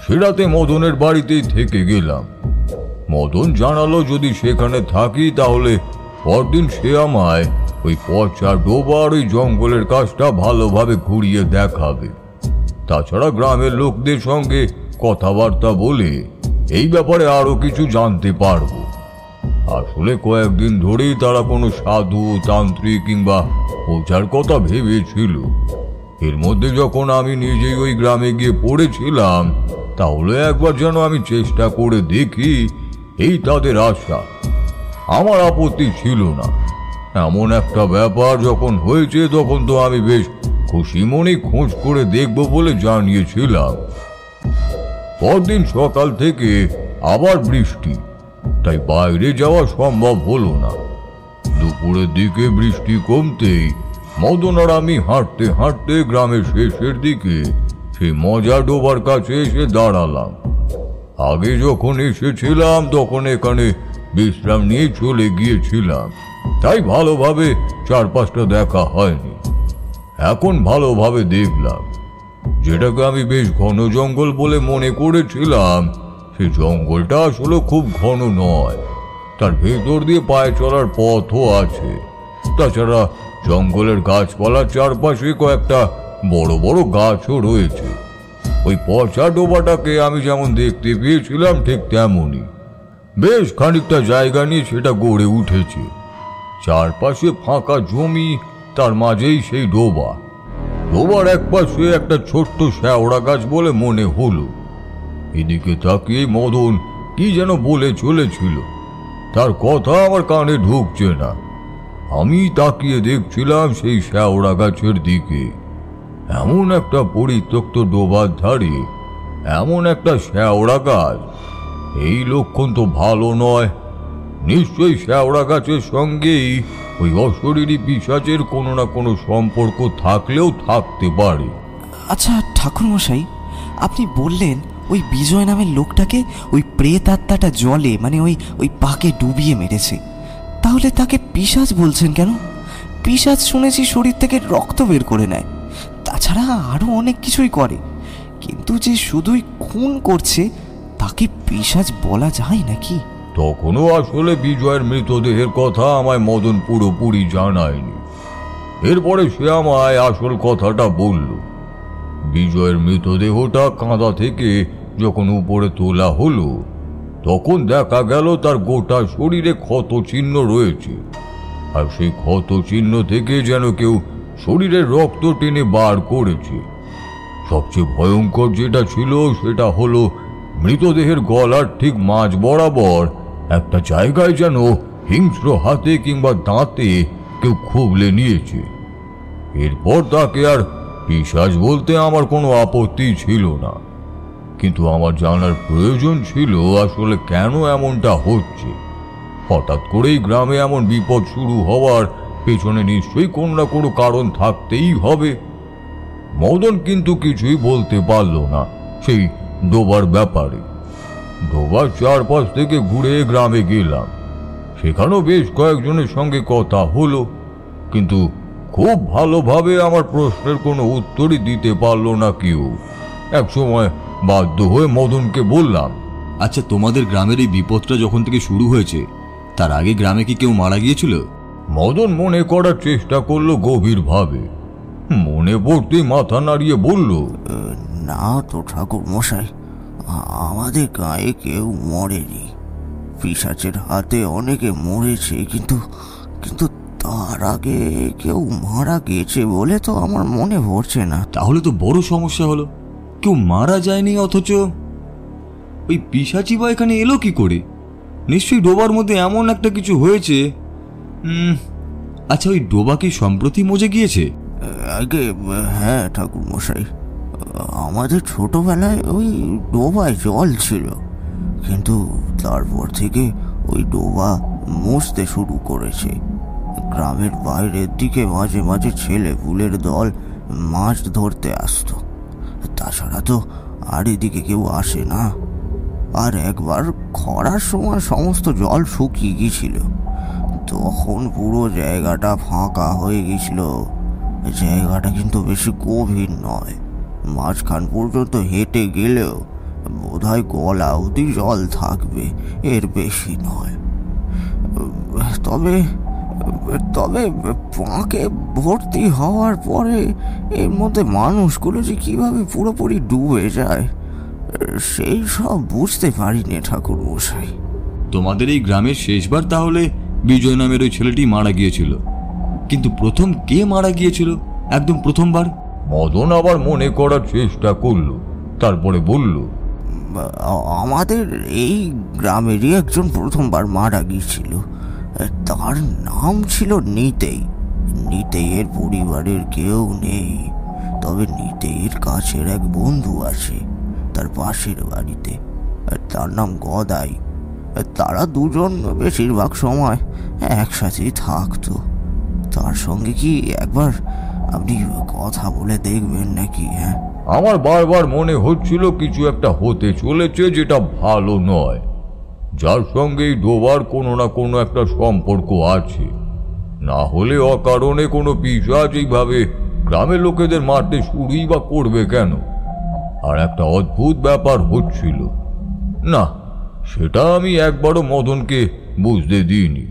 সে রাতে মদনের বাড়িতেই থেকে গেলাম। মদন জানালো যদি সেখানে থাকি তাহলে পরদিন সে আমায় ওই পচা ডোবার ওই জঙ্গলের কাজটা ভালোভাবে ঘুরিয়ে দেখাবে। তাছাড়া গ্রামের লোকদের সঙ্গে কথাবার্তা বলে এই ব্যাপারে আরো কিছু জানতে পারবো। আসলে কয়েকদিন ধরেই তারা কোনো সাধু, তান্ত্রিক কিংবা ওঝার কথা ভেবেছিল। এর মধ্যে যখন আমি নিজেই ওই গ্রামে গিয়ে পড়েছিলাম তাহলে একবার যেন আমি চেষ্টা করে দেখি, এই তাদের আশা। আমার আপত্তি ছিল না, এমন একটা ব্যাপার যখন হয়েছে তখন তো আমি বেশ খুশি মনে খোঁজ করে দেখব বলে জানিয়েছিলাম। পরদিন সকাল থেকে আবার বৃষ্টি, তাই বাইরে যাওয়া সম্ভব হলো না। দুপুরের দিকে বৃষ্টি কমতেই মদন আর আমি হাঁটতে হাঁটতে গ্রামের শেষের দিকে সেই মজা ডোবার কাছে এসে দাঁড়ালাম। আগে যখন এসেছিলাম তখন এখানে বিশ্রাম নিয়ে চলে গিয়েছিলাম, তাই ভালোভাবে চারপাশটা দেখা হয়নি। এখন ভালোভাবে দেখলাম। যেটাকে আমি বেশ ঘন জঙ্গল বলে মনে করেছিলাম, সেই জঙ্গলটা আসলে খুব ঘন নয়। তার ভেতর দিয়ে পায়ে চলার পথও আছে। তাছাড়া জঙ্গলের গাছপালার চারপাশে কয়েকটা বড় বড় গাছও রয়েছে। ওই পচা ডোবাটাকে আমি যেমন দেখতে পেয়েছিলাম ঠিক তেমনই বেশ খানিকটা জায়গা নিয়ে সেটা গড়ে উঠেছে। চারপাশে ফাঁকা জমি, তার মাঝেই সেই ডোবা। ডোবার এক পাশে একটা ছোট্ট শ্যাওড়া গাছ বলে মনে হলো। এদিকে তাকিয়ে মদন কি যেন বলে চলেছিল, তার কথা আমার কানে ঢুকছে না। আমি তাকিয়ে দেখছিলাম সেই শ্যাওড়া গাছের দিকে। এমন একটা পরিত্যক্ত ডোবার ধারে এমন একটা শ্যাওড়া গাছ, এই লক্ষণ তো ভালো নয়। নিশ্চয়ই শ্যাওড়া গাছের সঙ্গেই ওই অশরীরী পিশাচের কোনো না কোনো সম্পর্ক থাকলেও থাকতে পারে। আচ্ছা ঠাকুরমশাই, আপনি বললেন ওই বিজয় নামের লোকটাকে ওই প্রেত আত্মাটা জলে মানে ওই পাকে ডুবিয়ে মেরেছে, তাহলে তাকে পিশাচ বলছেন কেন? পিশাচ শুনেছি শরীর থেকে রক্ত বের করে নেয়, তাছাড়া আরও অনেক কিছুই করে, কিন্তু যে শুধুই খুন করছে তাকে পিশাচ বলা যায় নাকি? তখনও আসলে বিজয়ের মৃতদেহের কথা আমায় মদন পুরোপুরি জানায়নি। এরপরে সে আমায় আসল কথাটা বলল। বিজয়ের মৃতদেহটা কাঁদা থেকে যখন উপরে তোলা হলো তখন দেখা গেল তার গোটা শরীরে ক্ষত চিহ্ন রয়েছে, আর সেই ক্ষত চিহ্ন থেকে যেন কেউ শরীরের রক্ত টেনে বার করেছে। সবচেয়ে ভয়ঙ্কর যেটা ছিল সেটা হলো মৃতদেহের গলার ঠিক মাঝ বরাবর একটা জায়গায় যেন হিংস্র হাতে কিংবা দাঁতে কেউ খুবলে নিয়েছে। এরপর তাকে আর পিশাচ বলতে আমার কোনো আপত্তি ছিল না, কিন্তু আমার জানার প্রয়োজন ছিল আসলে কেন এমনটা হচ্ছে। হঠাৎ করেই গ্রামে এমন বিপদ শুরু হওয়ার পেছনে নিশ্চয়ই কোনো না কোনো কারণ থাকতেই হবে। মদন কিন্তু কিছুই বলতে পারল না সেই ডোবার ব্যাপারে। ডোবার চারপাশ থেকে ঘুরে গ্রামে গেলাম, সেখানেও বেশ কয়েকজনের সঙ্গে কথা হলো, কিন্তু খুব ভালোভাবে আমার প্রশ্নের কোনো উত্তরই দিতে পারল না কেউ। একসময় বাধ্য হয়ে মদনকে বললাম, আচ্ছা, তোমাদের গ্রামের এই বিপদটা যখন থেকে শুরু হয়েছে তার আগে গ্রামে কি কেউ মারা গিয়েছিল? মদন মনে করার চেষ্টা করলো গভীরভাবে। মনে পড়তে মাথা নাড়িয়ে বলল, না তো ঠাকুর মশাই, আমাদের গায়ে কেউ মরেনি। পিশাচের হাতে অনেকে মরেছে, কিন্তু কিন্তু তার আগে কেউ মারা গেছে বলে তো আমার মনে পড়ছে না। তাহলে তো বড় সমস্যা হলো, কেউ মারা যায়নি অথচ ওই পিশাচি বা এখানে এলো কি করে? নিশ্চয়ই ডোবার মধ্যে এমন একটা কিছু হয়েছে। আচ্ছা, ওই ডোবা কি সম্প্রতি মজে গিয়েছে? আগে হ্যাঁ ঠাকুর মশাই, আমাদের ছোটবেলায় ওই ডোবায় জল ছিল, কিন্তু তারপর থেকে ওই ডোবা মুছতে শুরু করেছে। গ্রামের বাইরের দিকে মাঝে মাঝে ছেলে পুলের দল মাছ ধরতে আসতো, তাছাড়া তো আর এদিকে কেউ আসে না। আর একবার খরার সময় সমস্ত জল শুকিয়ে গিয়েছিল, তখন পুরো জায়গাটা ফাঁকা হয়ে গেছিল। জায়গাটা কিন্তু বেশি গভীর নয়, মাঝখান পর্যন্ত হেঁটে গেলেও বোধহয় গলা অবধি জল থাকবে, এর বেশি নয়। তবে তবে পাঁকে ভর্তি হওয়ার পরে এর মধ্যে মানুষগুলো যে কিভাবে পুরোপুরি ডুবে যায় সেই সব বুঝতে পারিনি ঠাকুর মশাই। তোমাদের এই গ্রামের শেষবার তাহলে বিজয় নামের ওই ছেলেটি মারা গিয়েছিল, কিন্তু প্রথম কে মারা গিয়েছিল একদম প্রথমবার? মদন আবার মনে করার চেষ্টা করলো, তারপরে বলল, আমাদের এই গ্রামেরই একজন প্রথমবার মারা গিয়েছিল। তার নাম ছিল নিতেই। নিতেইয়ের পরিবারের কেউ নেই, তবে নিতেইয়ের কাছের এক বন্ধু আছে তার পাশের বাড়িতে, তার নাম গদাই। তারা দুজন বেশিরভাগ সময় একসাথেই থাকতো। তার সঙ্গে কি একবার আপনি কথা বলে দেখবেন নাকি? হ্যাঁ, আমার বারবার মনে হচ্ছিল কিছু একটা হতে চলেছে যেটা ভালো নয়, যার সঙ্গে এই ডোবার কোনো না কোনো একটা সম্পর্ক আছে। না হলে অকারণে কোনো পিশাচ এইভাবে গ্রামের লোকেদের মারতে শুরুই বা করবে কেন? আর একটা অদ্ভুত ব্যাপার হচ্ছিল না, সেটা আমি একবারও মদনকে বুঝতে দিইনি।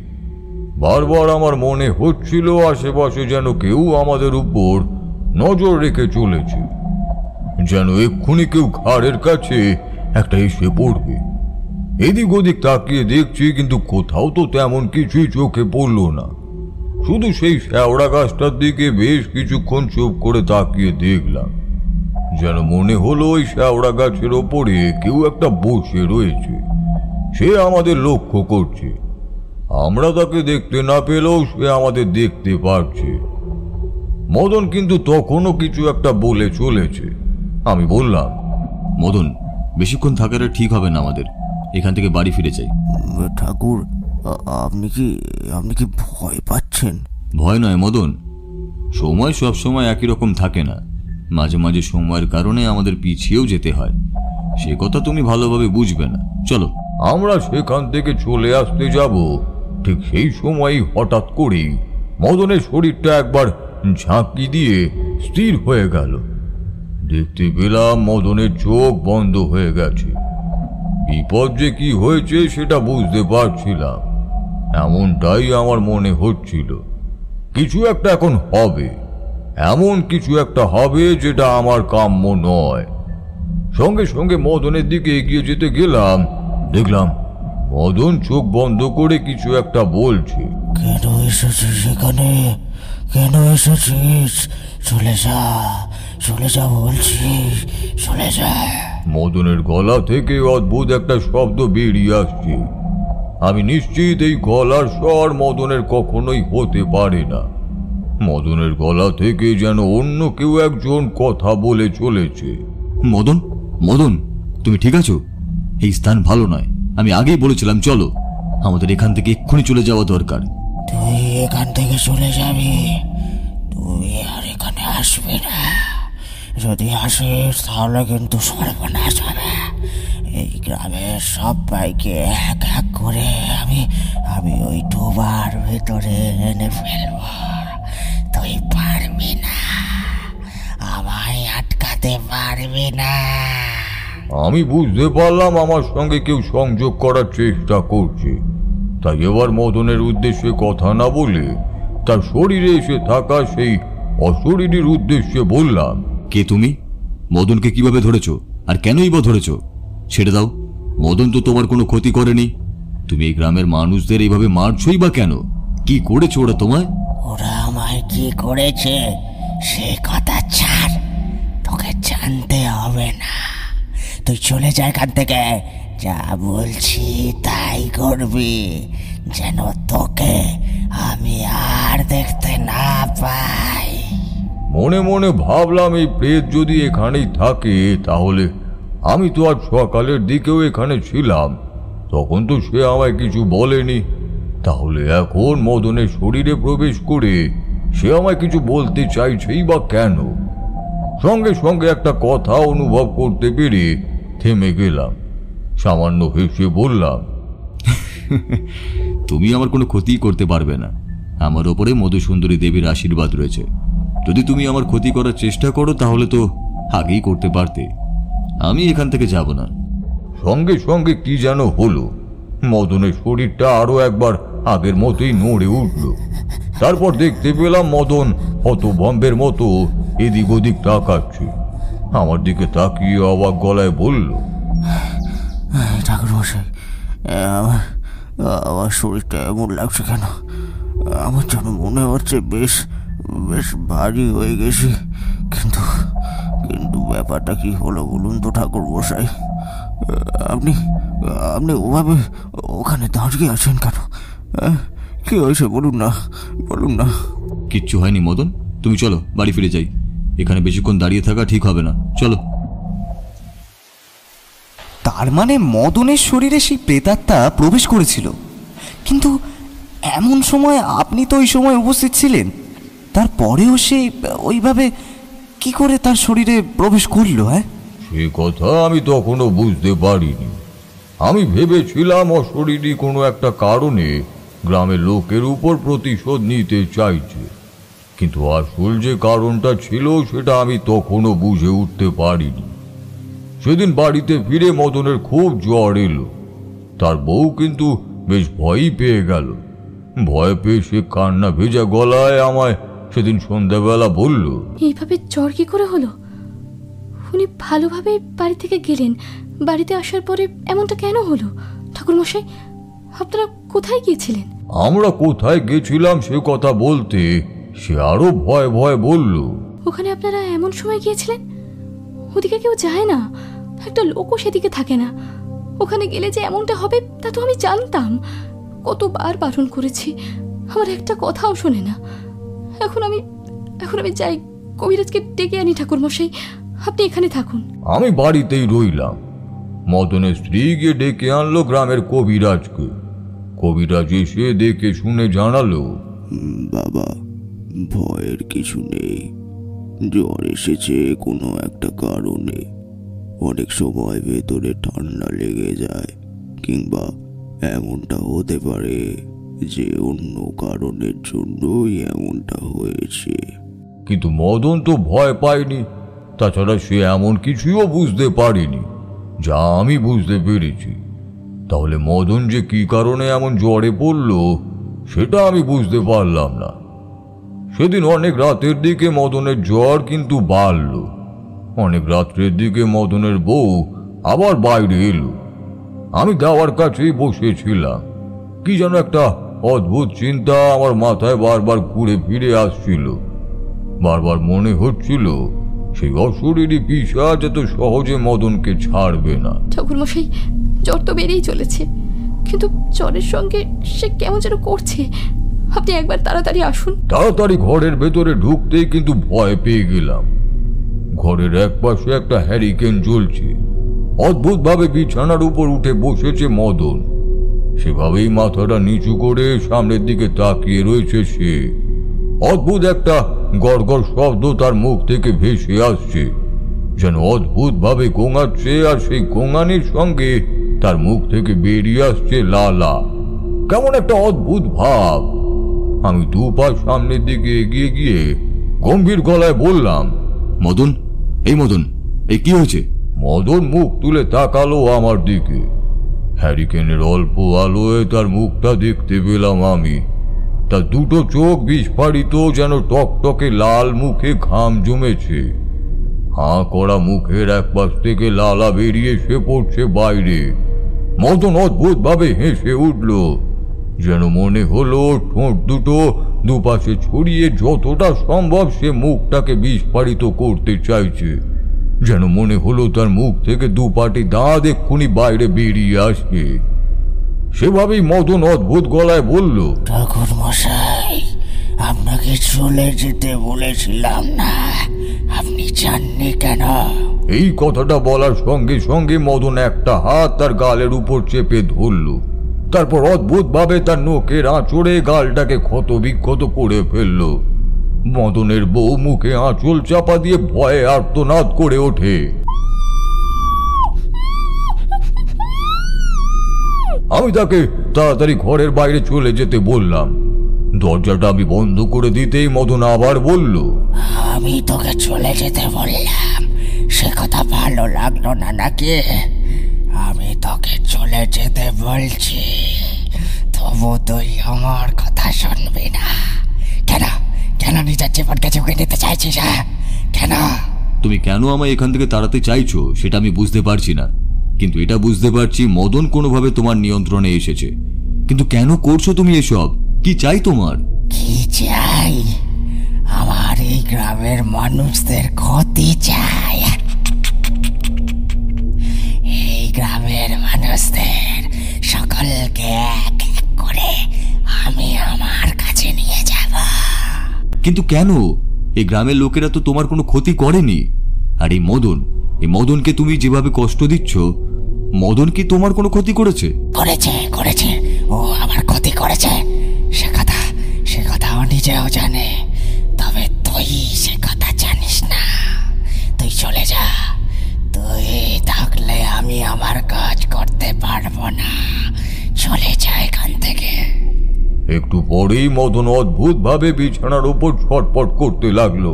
বারবার আমার মনে হচ্ছিল আশেপাশে যেন কেউ আমাদের উপর নজর রেখে চলেছে, যেন এক্ষুনি কেউ ঘাড়ের কাছে একটা এসে পড়বে। এদিক ওদিক তাকিয়ে দেখছি, কিন্তু কোথাও তো তেমন কিছুই চোখে পড়ল না। শুধু সেই শ্যাওড়া গাছটার দিকে বেশ কিছুক্ষণ চুপ করে তাকিয়ে দেখলাম, যেন মনে হলো ওই শ্যাওড়া গাছের ওপরে কেউ একটা বসে রয়েছে, সে আমাদের লক্ষ্য করছে। আমরা তাকে দেখতে না পেলেও সে আমাদের দেখতে পারছে। মদন কিন্তু তখনও কিছু একটা বলে চলেছে। আমি বললাম, মদন, বেশিক্ষণ থাকাটা ঠিক হবে না আমাদের, এখান থেকে বাড়ি ফিরে যাই। ঠাকুর, আপনি কি ভয় পাচ্ছেন? ভয় নয় মদন, সময় সব সময় একই রকম থাকে না, মাঝে মাঝে সময়ের কারণে আমাদের পিছিয়েও যেতে হয়। সে কথা তুমি ভালোভাবে বুঝবে না। চলো। আমরা সেখান থেকে চলে আসতে যাব, ঠিক সেই সময়ই হঠাৎ করেই মদনের শরীরটা একবার ঝাঁকি দিয়ে স্থির হয়ে গেল। দেখতে পেলাম মদনের চোখ বন্ধ হয়ে গেছে। বিপদ যে কি হয়েছে সেটা বুঝতে পারছিলাম, এমনটাই আমার মনে হচ্ছিল। কিছু একটা এখন হবে, এমন কিছু একটা হবে যেটা আমার কাম্য নয়। সঙ্গে সঙ্গে মদনের দিকে এগিয়ে যেতে গেলাম, দেখলাম মদন চোখ বন্ধ করে কিছু একটা বলছে। কেন এসেছিস এখানে? কেন এসেছিস? চলে যা, চলে যা বলছি, চলে যা। মদনের গলা থেকে অদ্ভুত একটা শব্দ বেরিয়ে আসছে। আমি নিশ্চিত এই গলার স্বর মদনের কখনোই হতে পারে না। মদনের গলা থেকে যেন অন্য কেউ একজন কথা বলে চলেছে। মদন, মদন, তুমি ঠিক আছো? এই স্থান ভালো নয়, আমি আগেই বলেছিলাম। চলো, আমাদের এখান থেকে এক্ষুনি চলে যাওয়া দরকার। তুই এখান থেকে চলে যাবি? তুই আর এখানে আসবি না। যদি আসিস তাহলে কিন্তু সর্বনাশ হবে। এই গ্রামের সবাইকে এক এক করে আমি ওই ডোবার ভেতরে এনে ফেলব। তুই পারবি না, আমায় আটকাতে পারবি না। আমি বুঝতে পারলাম আমার সঙ্গে কেউ সংযোগ করার চেষ্টা করছে, তাই এবার মদনের উদ্দেশ্যে কথা না বলে তার শরীরে এসে থাকা সেই অশরীরীর উদ্দেশ্যে বললাম, কে তুমি? মদনকে কিভাবে ধরেছো, আর কেনই বা ধরেছো? ছেড়ে দাও, মদন তো তোমার কোনো ক্ষতি করেনি। তুমি এই গ্রামের মানুষদের এইভাবে মারছই বা কেন? কি করেছো ওরা তোমায়? ওরা আমায় কি করেছে সে কথা ছাড়, তোকে জানতে হবে না। তুই চলে যা এখান থেকে, যা বলছি তাই করবি, যেন তোকে আমি আর দেখতে না পাই। মনে মনে ভাবলাম এই প্রেত যদি এখানেই থাকে তাহলে আমি তো আজ সকালের দিকেও এখানে ছিলাম, তখন তো সে আমায় কিছু বলেনি। তাহলে এখন মদনের শরীরে প্রবেশ করে সে আমায় কিছু বলতে চাইছেই বা কেন? সঙ্গে সঙ্গে একটা কথা অনুভব করতে পেরে থেমে গেলাম। সামান্য হেসে বললাম, তুমি আমার কোনো ক্ষতি করতে পারবে না। আমার ওপরে মধুসুন্দরী দেবীর আশীর্বাদ রয়েছে। যদি তুমি আমার ক্ষতি করার চেষ্টা করো তাহলে তো আগেই করতে পারতে। আমি এখান থেকে যাব না। সঙ্গে সঙ্গে কি যেন হলো, মদনের শরীরটা আরো একবার আগের মতোই নড়ে উঠল। তারপর দেখতে পেলাম মদন হতভম্বের মতো এদিক ওদিক তাকাচ্ছে। আমার দিকে তাকিয়ে অবাক গলায় বলল, ঠাকুর মশাই, আমার শরীরটা এমন লাগছে কেন? আমার যেন মনে হচ্ছে বেশ বেশ ভারী হয়ে গেছি। কিন্তু কিন্তু ব্যাপারটা কি হলো বলুন তো ঠাকুর মশাই? আপনি আপনি ওভাবে ওখানে দাঁড়িয়ে আছেন কেন? কি হয়েছে বলুন না, বলুন না। কিচ্ছু হয়নি মদন, তুমি চলো বাড়ি ফিরে যাই। এখানে বেশিক্ষণ দাঁড়িয়ে থাকা ঠিক হবে না, চলো। তার মানে মদনের শরীরে সেই প্রেতাত্মা প্রবেশ করেছিল, কিন্তু এমন সময় আপনি তো ওই সময় উপস্থিত ছিলেন, তারপরেও সে ওইভাবে কি করে তার শরীরে প্রবেশ করলো? হ্যাঁ, সে কথা আমি তখনও বুঝতে পারিনি। আমি ভেবেছিলাম অশরীরী কোনো একটা কারণে গ্রামের লোকের উপর প্রতিশোধ নিতে চাইছে, কিন্তু আসল যে কারণটা ছিল সেটা আমি তখনও বুঝে উঠতে পারিনি। সেদিন বাড়িতে ফিরে মদনের খুব জ্বর এলো। তার বউ কিন্তু বেশ ভয়ই পেয়ে গেল। ভয় পেয়ে সে কান্না ভেজা গলায় আমায় সেদিন সন্ধ্যাবেলা বলল, এইভাবে জ্বর কি করে হলো? উনি ভালোভাবে বাড়ি থেকে গেলেন, বাড়িতে আসার পরে এমনটা কেন হলো? ঠাকুরমশাই, আপনারা কোথায় গিয়েছিলেন? আমরা কোথায় গেছিলাম সে কথা বলতে সে আরো ভয় ভয় বলল, ওখানে আপনারা এমন সময় গিয়েছিলেন? ওদিকে কেউ যায় না, একটা লোকও সেদিকে থাকে না। ওখানে গেলে যে এমনটা হবে তা তো আমি জানতাম। কতবার বারণ করেছি, আমার একটা কথাও শোনে না। এখন আমি যাই, কবিরাজকে ডেকে আনি। ঠাকুরমশাই, আপনি এখানে থাকুন। আমি বাড়িতেই রইলাম। মদনের স্ত্রী গিয়ে ডেকে আনলো গ্রামের কবিরাজকে। কবিরাজ এসে দেখে শুনে জানালো, বাবা, ভয়ের কিছু নেই। জ্বর এসেছে কোনো একটা কারণে। অনেক সময় ভেতরে ঠান্ডা লেগে যায়, কিংবা এমনটা হতে পারে যে অন্য কারণের জন্যই এমনটা হয়েছে। কিন্তু মদন তো ভয় পায়নি। তাছাড়া সে এমন কিছুও বুঝতে পারেনি যা আমি বুঝতে পেরেছি। তাহলে মদন যে কি কারণে এমন জ্বরে পড়ল সেটা আমি বুঝতে পারলাম না। সেদিন অনেক রাতের দিকে মদনের জ্বর কিন্তু বাড়ল। অনেক রাত্রের দিকে মদনের বউ আবার বাইরে এলো। আমি দাওয়ার কাছেই বসেছিলাম। কি যেন একটা অদ্ভুত চিন্তা আমার মাথায় বারবার ঘুরে ফিরে আসছিল। বারবার মনে হচ্ছিল সেই অশরীরী পিশাচ এত সহজে মদনকে ছাড়বে না। ঠাকুরমশাই, জ্বর তো বেড়েই চলেছে, কিন্তু জ্বরের সঙ্গে সে কেমন যেন করছে। আপনি একবার তাড়াতাড়ি আসুন। তাড়াতাড়ি ঘরের ভেতরে ঢুকতেই কিন্তু ভয় পেয়ে গেলাম। ঘরের এক পাশে একটা হ্যারিকেন জ্বলছে। অদ্ভুতভাবে বিছানার উপর উঠে বসেছে মদন। সেভাবেই মাথাটা নিচু করে সামনের দিকে তাকিয়ে রয়েছে সে। অদ্ভুত একটা গড়গড় শব্দ তার মুখ থেকে ভেসে আসছে, যেন অদ্ভুতভাবে গোঙাচ্ছে, আর সেই গোঙানির সঙ্গে তার মুখ থেকে বেরিয়ে আসছে লালা। কেমন একটা অদ্ভুত ভাব। আমি দু পা সামনের দিকে এগিয়ে গিয়ে গম্ভীর গলায় বললাম, মদন, এই মদন, এই কি হয়েছে? মদন মুখ তুলে তাকালো আমার দিকে। হ্যারিকেনের অল্প আলোয় তার মুখটা দেখতে পেলাম আমি। তার দুটো চোখ বিস্ফারিত, যেন টকটকে লাল, মুখে ঘাম জমেছে। হাঁ করা মুখের এক পাশ থেকে লালা বেরিয়ে এসে পড়ছে বাইরে। মদন অদ্ভুতভাবে হেসে উঠল, যেন মনে হলো ঠোঁট দুটো দুপাশে ছড়িয়ে যতটা সম্ভব সে মুখটাকে বিস্ফারিত করতে চাইছে। যেন মনে হলো তার মুখ থেকে দুপাটি দাঁত এক্ষুনি বাইরে বেরিয়ে আসবে। সেভাবেই মদন অদ্ভুত গলায় বলল, ঠাকুর মশাই, আপনাকে চলে যেতে বলেছিলাম না, আপনি জাননি কেন? এই কথাটা বলার সঙ্গে সঙ্গে মদন একটা হাত তার গালের উপর চেপে ধরল। তারপর অদ্ভুতভাবে তার নখের আঁচড়ে গালটাকে ক্ষতবিক্ষত করে ফেলল। মদনের বউ মুখে আঁচল চাপা দিয়ে ভয়ে আর্তনাদ করে ওঠে। আমি তাকে তাড়াতাড়ি ঘরের বাইরে চলে যেতে বললাম। দরজাটা আমি বন্ধ করে দিতেই মদন আবার বলল, আমি তোকে চলে যেতে বললাম, সে কথা ভালো লাগলো না নাকি? আমি তোকে চলে যেতে বলছি, তবু তুই আমার কথা শুনবি না। কেন কেন নিজের জীবনকে ঝুঁকি নিতে চাইছিস? কেন? তুমি কেন আমায় এখান থেকে তাড়াতে চাইছো সেটা আমি বুঝতে পারছি না, কিন্তু এটা বুঝতে পারছি মদন কোনোভাবে তোমার নিয়ন্ত্রণে এসেছে। কিন্তু কেন করছো তুমি এসব? কি চাই তোমার? কি চাই? আমার এই গ্রামের মানুষদের ক্ষতি চাই। এই গ্রামের মানুষদের সকলকে এক এক করে আমি আমার কিন্তু কেন? এই গ্রামের লোকেরা তো তোমার কোনো ক্ষতি করেনি। আর এই মদনকে তুমি যেভাবে কষ্ট দিচ্ছ, মদন কি তোমার কোনো ক্ষতি করেছে? করেছে ও আমার ক্ষতি করেছে, সে কথা ও নিজেও জানে। তবে তুই সে কথা জানিস না। তুই চলে যা। তুই থাকলে আমি আমার কাজ করতে পারবো না। চলে যা এখান থেকে। একটু পরেই মদন অদ্ভুত ভাবে বিছানার উপর ছটপট করতে লাগলো,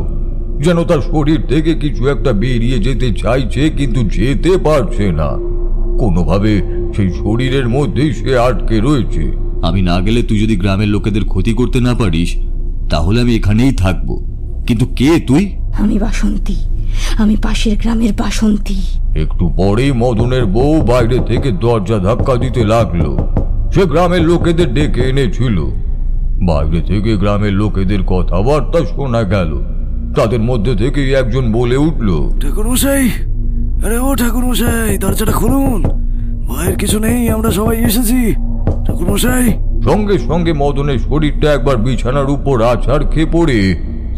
যেন তার শরীর থেকে কিছু একটা বেরিয়ে যেতে চাইছে, কিন্তু যেতে পারছে না। কোনোভাবে সেই শরীরের মধ্যেই সে আটকে রয়েছে। আমি না গেলে তুই যদি গ্রামের লোকেদের ক্ষতি করতে না পারিস, তাহলে আমি এখানেই থাকবো। কিন্তু কে তুই? আমি বাসন্তী, আমি পাশের গ্রামের বাসন্তী। একটু পরেই মদনের বউ বাইরে থেকে দরজা ধাক্কা দিতে লাগলো। সে গ্রামের লোকেদের ডেকে এনেছিল। বাইরে থেকে গ্রামের লোকেদের কথাবার্তা শোনা গেল। তাদের মধ্যে থেকে একজন বলে উঠল, ঠাকুরমশাই, আরে ও ঠাকুরমশাই, দরজাটা খুলুন, ভয়ের কিছু নেই, আমরা সবাই এসেছি ঠাকুরমশাই। সঙ্গে সঙ্গে মদনের শরীরটা একবার বিছানার উপর আছাড় খেয়ে পড়ে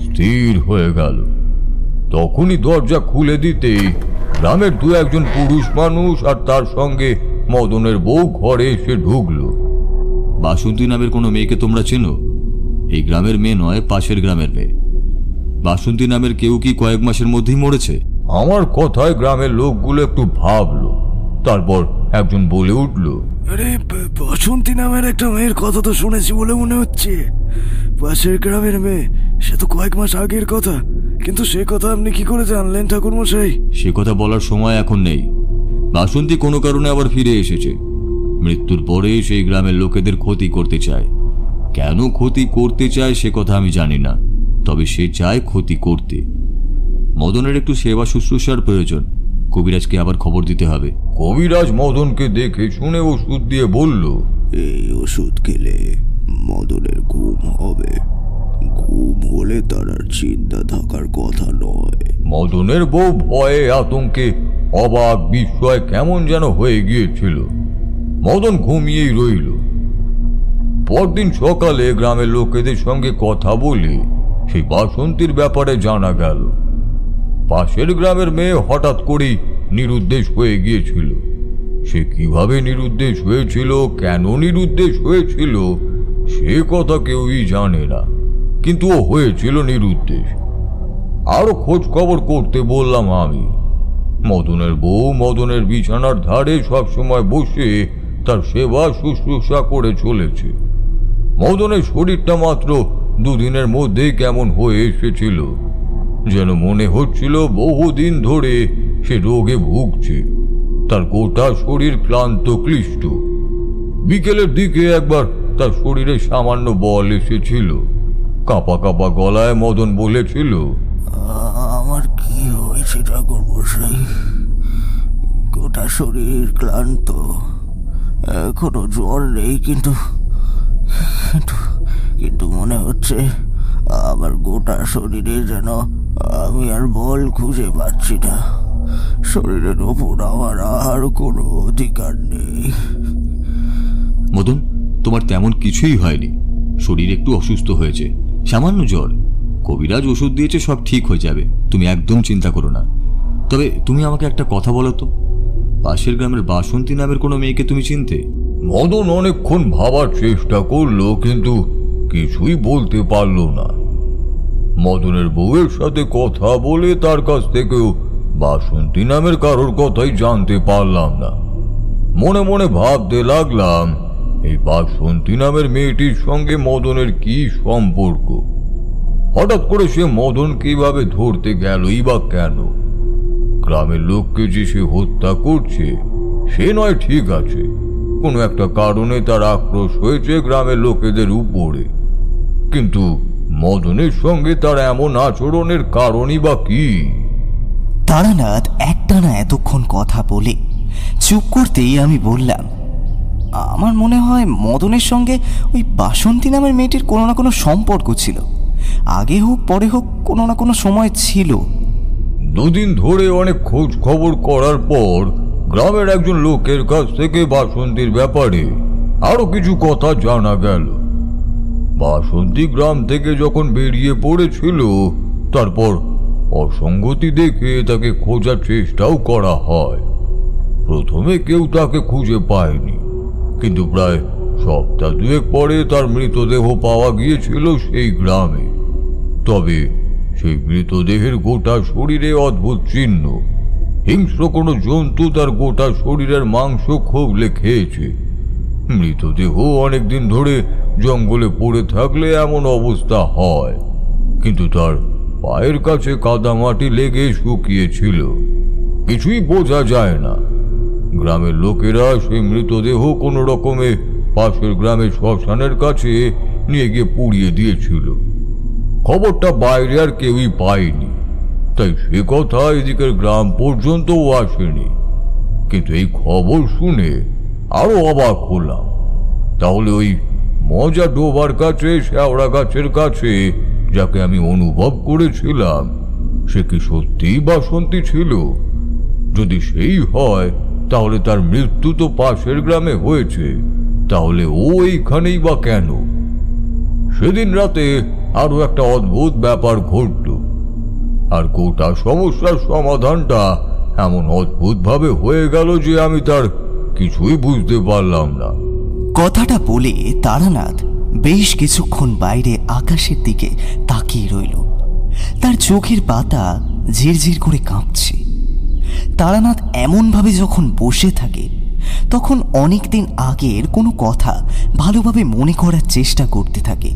স্থির হয়ে গেল। তখনই দরজা খুলে দিতেই গ্রামের দু একজন পুরুষ মানুষ আর তার সঙ্গে মদনের বউ ঘরে এসে ঢুকলো। বাসন্তী নামের কোনো মেয়েকে তোমরা চেনো? এই গ্রামের মেয়ে নয়, পাশের গ্রামের মেয়ে। বাসন্তী নামের কেউ কি কয়েক মাসের মধ্যেই মরেছে? আমার কথায় গ্রামের লোকগুলো একটু ভাবলো। তারপর একজন বলে উঠল, আরে বাসন্তী নামের একটা মেয়ের কথা তো শুনেছি বলে মনে হচ্ছে। পাশের গ্রামের মেয়ে, সে তো কয়েক মাস আগের কথা। কিন্তু সে কথা আপনি কি করে জানলেন ঠাকুরমশাই? সে কথা বলার সময় এখন নেই। বাসন্তী কোনো কারণে আবার ফিরে এসেছে। মৃত্যুর পরে সেই গ্রামের লোকেদের ক্ষতি করতে চায়। কেন ক্ষতি করতে চায় সে কথা আমি জানি না, তবে সে চায় ক্ষতি করতে। মদনের একটু সেবা শুশ্রূষার প্রয়োজন। কবিরাজকে আবার খবর দিতে হবে। কবিরাজ মদনকে দেখে শুনে ওষুধ দিয়ে বলল, এই ওষুধ খেলে মদনের ঘুম হবে। ঘুম হলে তার আর চিন্তা থাকার কথা নয়। মদনের বউ ভয়ে আতঙ্কে অবাক বিস্ময় কেমন যেন হয়ে গিয়েছিল। মদন ঘুমিয়েই রইল। পরদিন সকালে গ্রামের লোকেদের সঙ্গে কথা বলে সেই বাসন্তীর ব্যাপারে জানা গেল। পাশের গ্রামের মেয়ে হঠাৎ করেই নিরুদ্দেশ হয়ে গিয়েছিল। সে কিভাবে নিরুদ্দেশ হয়েছিল, কেন নিরুদ্দেশ হয়েছিল, সে কথা কেউই জানে না, কিন্তু ও হয়েছিল নিরুদ্দেশ। আরো খোঁজ খবর করতে বললাম আমি। মদনের বউ মদনের বিছানার ধারে সবসময় বসে তার সেবা শুশ্রূষা করে চলেছে। মদনের শরীরটা মাত্র দুদিনের মধ্যেই কেমন হয়ে এসেছিল, যেন মনে হচ্ছিল বহুদিন ধরে সে রোগে ভুগছে। তার গোটা শরীর ক্লান্ত ক্লিষ্ট। বিকেলের দিকে একবার তার শরীরে সামান্য বল এসেছিল। কাঁপা কাঁপা গলায় মদন বলেছিল, আমার কি হয়েছে ঠাকুরমশাই? গোটা শরীর ক্লান্ত, এখনো জ্বর নেই, কিন্তু কিন্তু মনে হচ্ছে আমার গোটা শরীরে যেন আমি আর বল খুঁজে পাচ্ছি না। শরীরের ওপর আমার আর কোনো অধিকার নেই। মদন, তোমার তেমন কিছুই হয়নি। শরীর একটু অসুস্থ হয়েছে, সামান্য জ্বর। কবিরাজ ওষুধ দিয়েছে, সব ঠিক হয়ে যাবে, তুমি একদম চিন্তা করো না। তবে তুমি আমাকে একটা কথা বলো তো, পাশের গ্রামের বাসন্তী নামের কোনো মেয়েকে তুমি চিনতে? মদন অনেকক্ষণ ভাবার চেষ্টা করলো, কিন্তু কিছুই বলতে পারলো না। মদনের বউয়ের সাথে কথা বলে তার কাছ থেকেও বাসন্তী নামের কারোর কথাই জানতে পারলাম না। মনে মনে ভাবতে লাগলাম, এই বাসন্তী নামের মেয়েটির সঙ্গে মদনের কি সম্পর্ক? হঠাৎ করে সে মদন কিভাবে ধরতে গেলই বা কেন? গ্রামের লোককে যে সে হত্যা করছে সে নয়, ঠিক আছে, কোনো একটা কারণে তার আক্রোশ হয়েছে গ্রামের লোকেদের উপরে, কিন্তু মদনের সঙ্গে তার এমন আচরণের কারণই বা কি? তারানাথ একটানা এতক্ষণ কথা বলে চুপ করতেই আমি বললাম, আমার মনে হয় মদনের সঙ্গে ওই বাসন্তী নামের মেয়েটির কোনো না কোনো সম্পর্ক ছিল। আগে হোক পরে হোক, কোনো না কোনো সময় ছিল। দুদিন ধরে অনেক খোঁজ খবর করার পর গ্রামের একজন লোকের কাছ থেকে বাসন্তীর ব্যাপারে আরো কিছু কথা জানা গেল। বাসন্তী গ্রাম থেকে যখন বেরিয়ে পড়েছিল, তারপর অসঙ্গতি দেখে তাকে খোঁজার চেষ্টাও করা হয়। প্রথমে কেউ তাকে খুঁজে পায়নি, কিন্তু প্রায় সপ্তাহ দুয়েক পরে তার মৃতদেহ পাওয়া গিয়েছিল সেই গ্রামে। তবে সেই মৃতদেহের গোটা শরীরে অদ্ভুত চিহ্ন। হিংস্র কোনো জন্তু তার গোটা শরীরের মাংস খোবলে খেয়েছে। মৃতদেহ অনেকদিন ধরে জঙ্গলে পড়ে থাকলে এমন অবস্থা হয়, কিন্তু তার পায়ের কাছে কাদামাটি লেগে শুকিয়েছিল। কিছুই বোঝা যায় না। গ্রামের লোকেরা সেই মৃতদেহ কোনো রকমে পাশের গ্রামের শ্মশানের কাছে নিয়ে গিয়ে পুড়িয়ে দিয়েছিল। খবরটা বাইরে আর কেউই পায়নি, তাই সে কথা এদিকের গ্রাম পর্যন্তও আসেনি। কিন্তু এই খবর শুনে আরো অবাক হলাম। তাহলে ওই মজা ডোবার কাছে, শেওড়া গাছের কাছে যাকে আমি অনুভব করেছিলাম, সে কি সত্যিই বাসন্তী ছিল? যদি সেই হয়, তাহলে তার মৃত্যু তো পাশের গ্রামে হয়েছে, তাহলে ও এইখানেই বা কেন? সেদিন রাতে আরো একটা অদ্ভুত ব্যাপার ঘটল, আর গোটা সমস্যার সমাধানটা এমন অদ্ভুত ভাবে হয়ে গেল যে আমি তার কিছুই বুঝতে পারলাম না। কথাটা বলে তারানাথ বেশ কিছুক্ষণ বাইরে আকাশের দিকে তাকিয়ে রইল। তার চোখের পাতা ঝিরঝির করে কাঁপছে। তারানাথ এমনভাবে যখন বসে থাকে, তখন অনেকদিন আগের কোনো কথা ভালোভাবে মনে করার চেষ্টা করতে থাকে।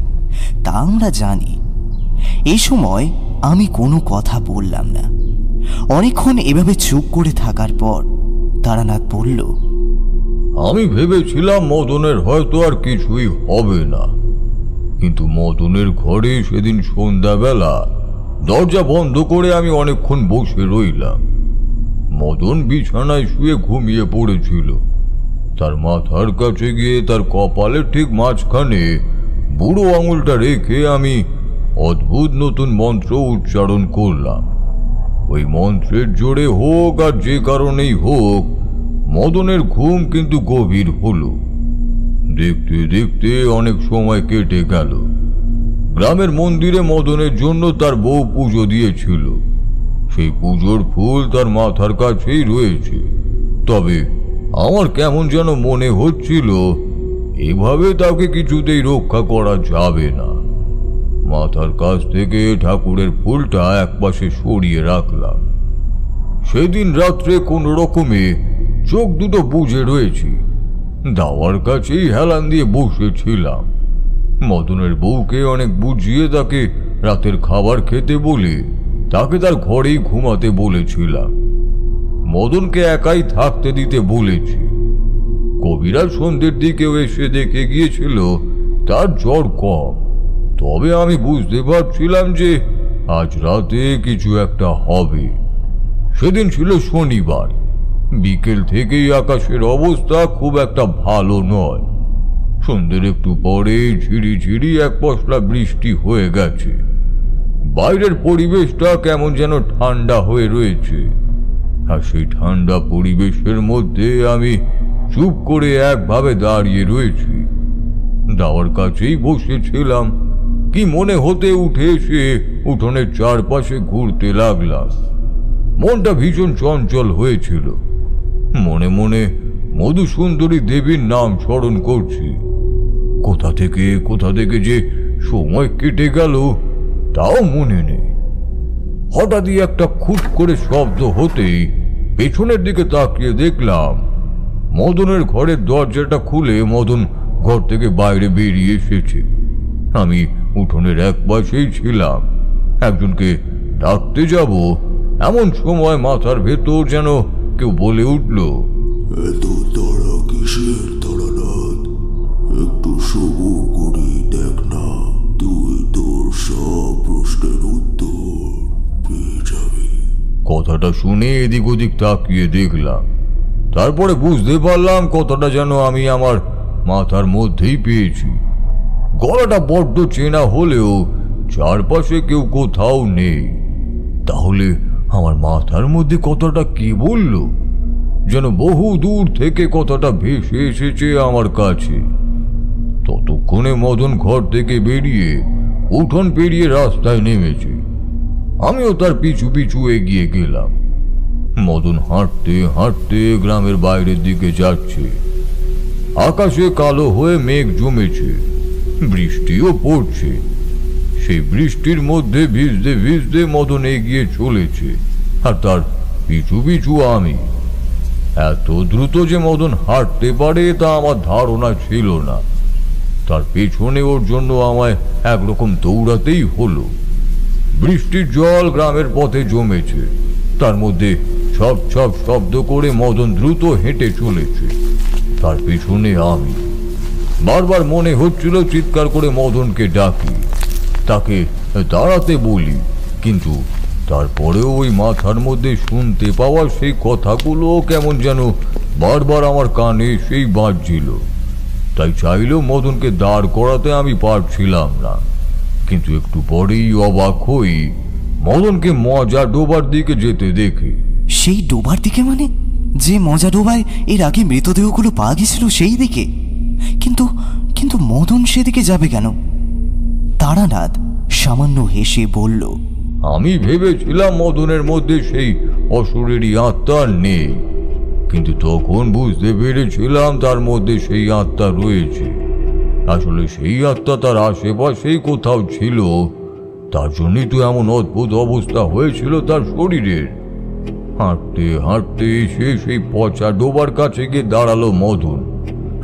তা আমরা জানি। এই সময় আমি কোনো কথা বললাম না। অনেকক্ষণ এভাবে চুপ করে থাকার পর তারানাথ বলল, আমি ভেবেছিলাম মদনের হয়তো আর কিছুই হবে না, কিন্তু মদনের ঘরে সেদিন সন্ধ্যাবেলা দরজা বন্ধ করে আমি অনেকক্ষণ বসে রইলাম। মদন বিছানায় শুয়ে ঘুমিয়ে পড়েছিল। তার মাথার কাছে গিয়ে তার কপালের ঠিক মাঝখানে বুড়ো আঙুলটা রেখে আমি অদ্ভুত নতুন মন্ত্র উচ্চারণ করলাম। ওই মন্ত্রের জোরে হোক আর যে কারণেই হোক, মদনের ঘুম কিন্তু গভীর হলো। দেখতে দেখতে অনেক সময় কেটে গেল। গ্রামের মন্দিরে মদনের জন্য তার বউ পুজো দিয়েছিল। সেই পুজোর ফুল তার মাথার কাছেই রয়েছে। তবে আমার কেমন যেন মনে হচ্ছিল এভাবে তাকে কিছুতেই রক্ষা করা যাবে না। মাথার কাছ থেকে ঠাকুরের ফুলটা একপাশে সরিয়ে রাখলাম। সেদিন রাত্রে কোন রকমে চোখ দুটো বুজে রয়েছি। দাওয়ার কাছেই হেলান দিয়ে বসেছিলাম। মদনের বউকে অনেক বুঝিয়ে তাকে রাতের খাবার খেতে বলে তাকে তার ঘরেই ঘুমাতে বলেছিলাম। মদনকে একাই থাকতে দিতে বলেছি। কবিরাজ সন্ধ্যের দিকেও এসে দেখে গিয়েছিল তার জ্বর কম। তবে আমি বুঝতে পারছিলাম যে আজ রাতে কিছু একটা হবে। সেদিন ছিল শনিবার। বিকেল থেকেই আকাশের অবস্থা খুব একটা ভালো নয়। সন্ধ্যের একটু পরে ঝিরিঝিরি এক পশলা বৃষ্টি হয়ে গেছে। বাইরের পরিবেশটা কেমন যেন ঠান্ডা হয়ে রয়েছে। আর সেই ঠান্ডা পরিবেশের মধ্যে আমি চুপ করে একভাবে দাঁড়িয়ে রয়েছি। দাওয়ার কাছেই বসেছিলাম। কি মনে হতে উঠে এসে উঠোনের চারপাশে ঘুরতে লাগলাম। মনটা ভীষণ চঞ্চল হয়েছিল। মনে মনে মধুসুন্দরী দেবীর নাম স্মরণ করছি। কোথা থেকে যে সময় কেটে গেল তাও মনে নেই। হঠাৎই একটা খুট করে শব্দ হতেই পেছনের দিকে তাকিয়ে দেখলাম মদনের ঘরের দরজাটা খুলে মদন ঘর থেকে বাইরে বেরিয়ে এসেছে। আমি উঠোনের এক পাশেই ছিলাম। একজনকে ডাকতে যাব এমন সময় মাথার ভেতর যেন কেউ বলে উঠল, এত তাড়া কিসের তারানাথ? একটু সবুর করে দেখ না, তুই তোর সব প্রশ্নের উত্তর পেয়ে যাবি। কথাটা শুনে এদিক ওদিক তাকিয়ে দেখলাম। তারপরে বুঝতে পারলাম কথাটা যেন আমি আমার মাথার মধ্যেই পেয়েছি। গলাটা বড্ড চেনা হলেও চারপাশে কেউ কোথাও নেই। তাহলে আমার মাথার মধ্যে কথাটা কি বলল? যেন বহু দূর থেকে কথাটা ভেসে এসেছে আমার কাছে। ততক্ষণ ততক্ষণে মদন ঘর থেকে বেরিয়ে উঠোন পেরিয়ে রাস্তায় নেমেছে। আমিও তার পিছু পিছু এগিয়ে গেলাম। মদন হাঁটতে হাঁটতে গ্রামের বাইরের দিকে যাচ্ছে। আকাশে কালো হয়ে মেঘ জমেছে, বৃষ্টিও পড়ছে। সেই বৃষ্টির মধ্যে ভিজতে ভিজতে মদন এগিয়ে চলেছে, আর তার পিছু পিছু আমি। এত দ্রুত যে মদন হাঁটতে পারে তা আমার ধারণা ছিল না। তার পেছনে ওর জন্য আমায় একরকম দৌড়াতেই হলো। বৃষ্টির জল গ্রামের পথে জমেছে, তার মধ্যে ছপ ছপ শব্দ করে মদন দ্রুত হেঁটে চলেছে, তার পেছনে আমি। বারবার মনে হচ্ছিল চিৎকার করে মদনকে ডাকি, তাকে দাঁড়াতে বলি, কিন্তু তারপরেও ওই মাথার মধ্যে শুনতে পাওয়া সেই কথাগুলো কেমন যেন বারবার আমার কানে সেই বাজছিল। তাই চাইলেও মদনকে দাঁড় করাতে আমি পারছিলাম না। কিন্তু একটু পরেই অবাক হই মদনকে মজা ডোবার দিকে যেতে দেখে। সেই ডোবার দিকে মানে? যে মজা ডোবায় এর আগে মৃতদেহগুলো পাওয়া গেছিল সেই দিকে? কিন্তু কিন্তু মদন সেদিকে যাবে কেন? তারানাথ সামান্য হেসে বলল, আমি ভেবেছিলাম মদনের মধ্যে সেই অসুরেরই আত্মা নেই, কিন্তু তখন বুঝতে পেরেছিলাম তার মধ্যে সেই আত্মা রয়েছে। আসলে সেই আত্মা তার আশেপাশেই কোথাও ছিল, তার জন্যই তো এমন অদ্ভুত অবস্থা হয়েছিল তার শরীরের। হাঁটতে হাঁটতে এসে সেই পচা ডোবার কাছে গিয়ে দাঁড়ালো মদন,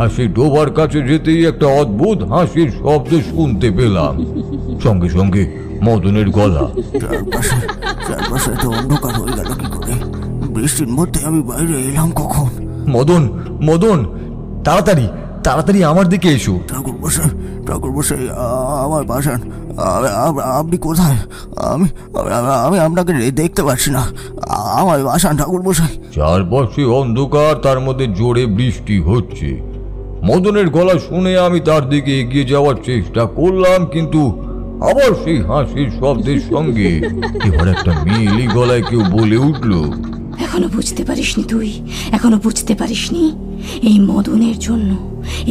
আর সেই ডোবার কাছে যেতেই একটা অদ্ভুত হাসির শব্দ শুনতে পেলাম। সঙ্গে সঙ্গে মদনের গলা, চারপাশে তো অন্ধকার হয়ে গেল কি করে? বৃষ্টির মধ্যে আমি বাইরে এলাম কখন? মদন, মদন, তাড়াতাড়ি তাড়াতাড়ি আমার দিকে এসো। ঠাকুর মশাই, আমার বাসান, আপনি কোথায়? আমি আমি আপনাকে দেখতে পাচ্ছি না, আমার বাসান ঠাকুর মশাই। চারপাশে অন্ধকার, তার মধ্যে জোরে বৃষ্টি হচ্ছে। মদনের গলা শুনে আমি তার দিকে এগিয়ে যাওয়ার চেষ্টা করলাম, কিন্তু আবার সেই হাসির শব্দের সঙ্গে এবার একটা মেয়েলি গলায় কেউ বলে উঠল, এখনো বুঝতে পারিসনি তুই? এখনো বুঝতে পারিসনি? এই মদনের জন্য,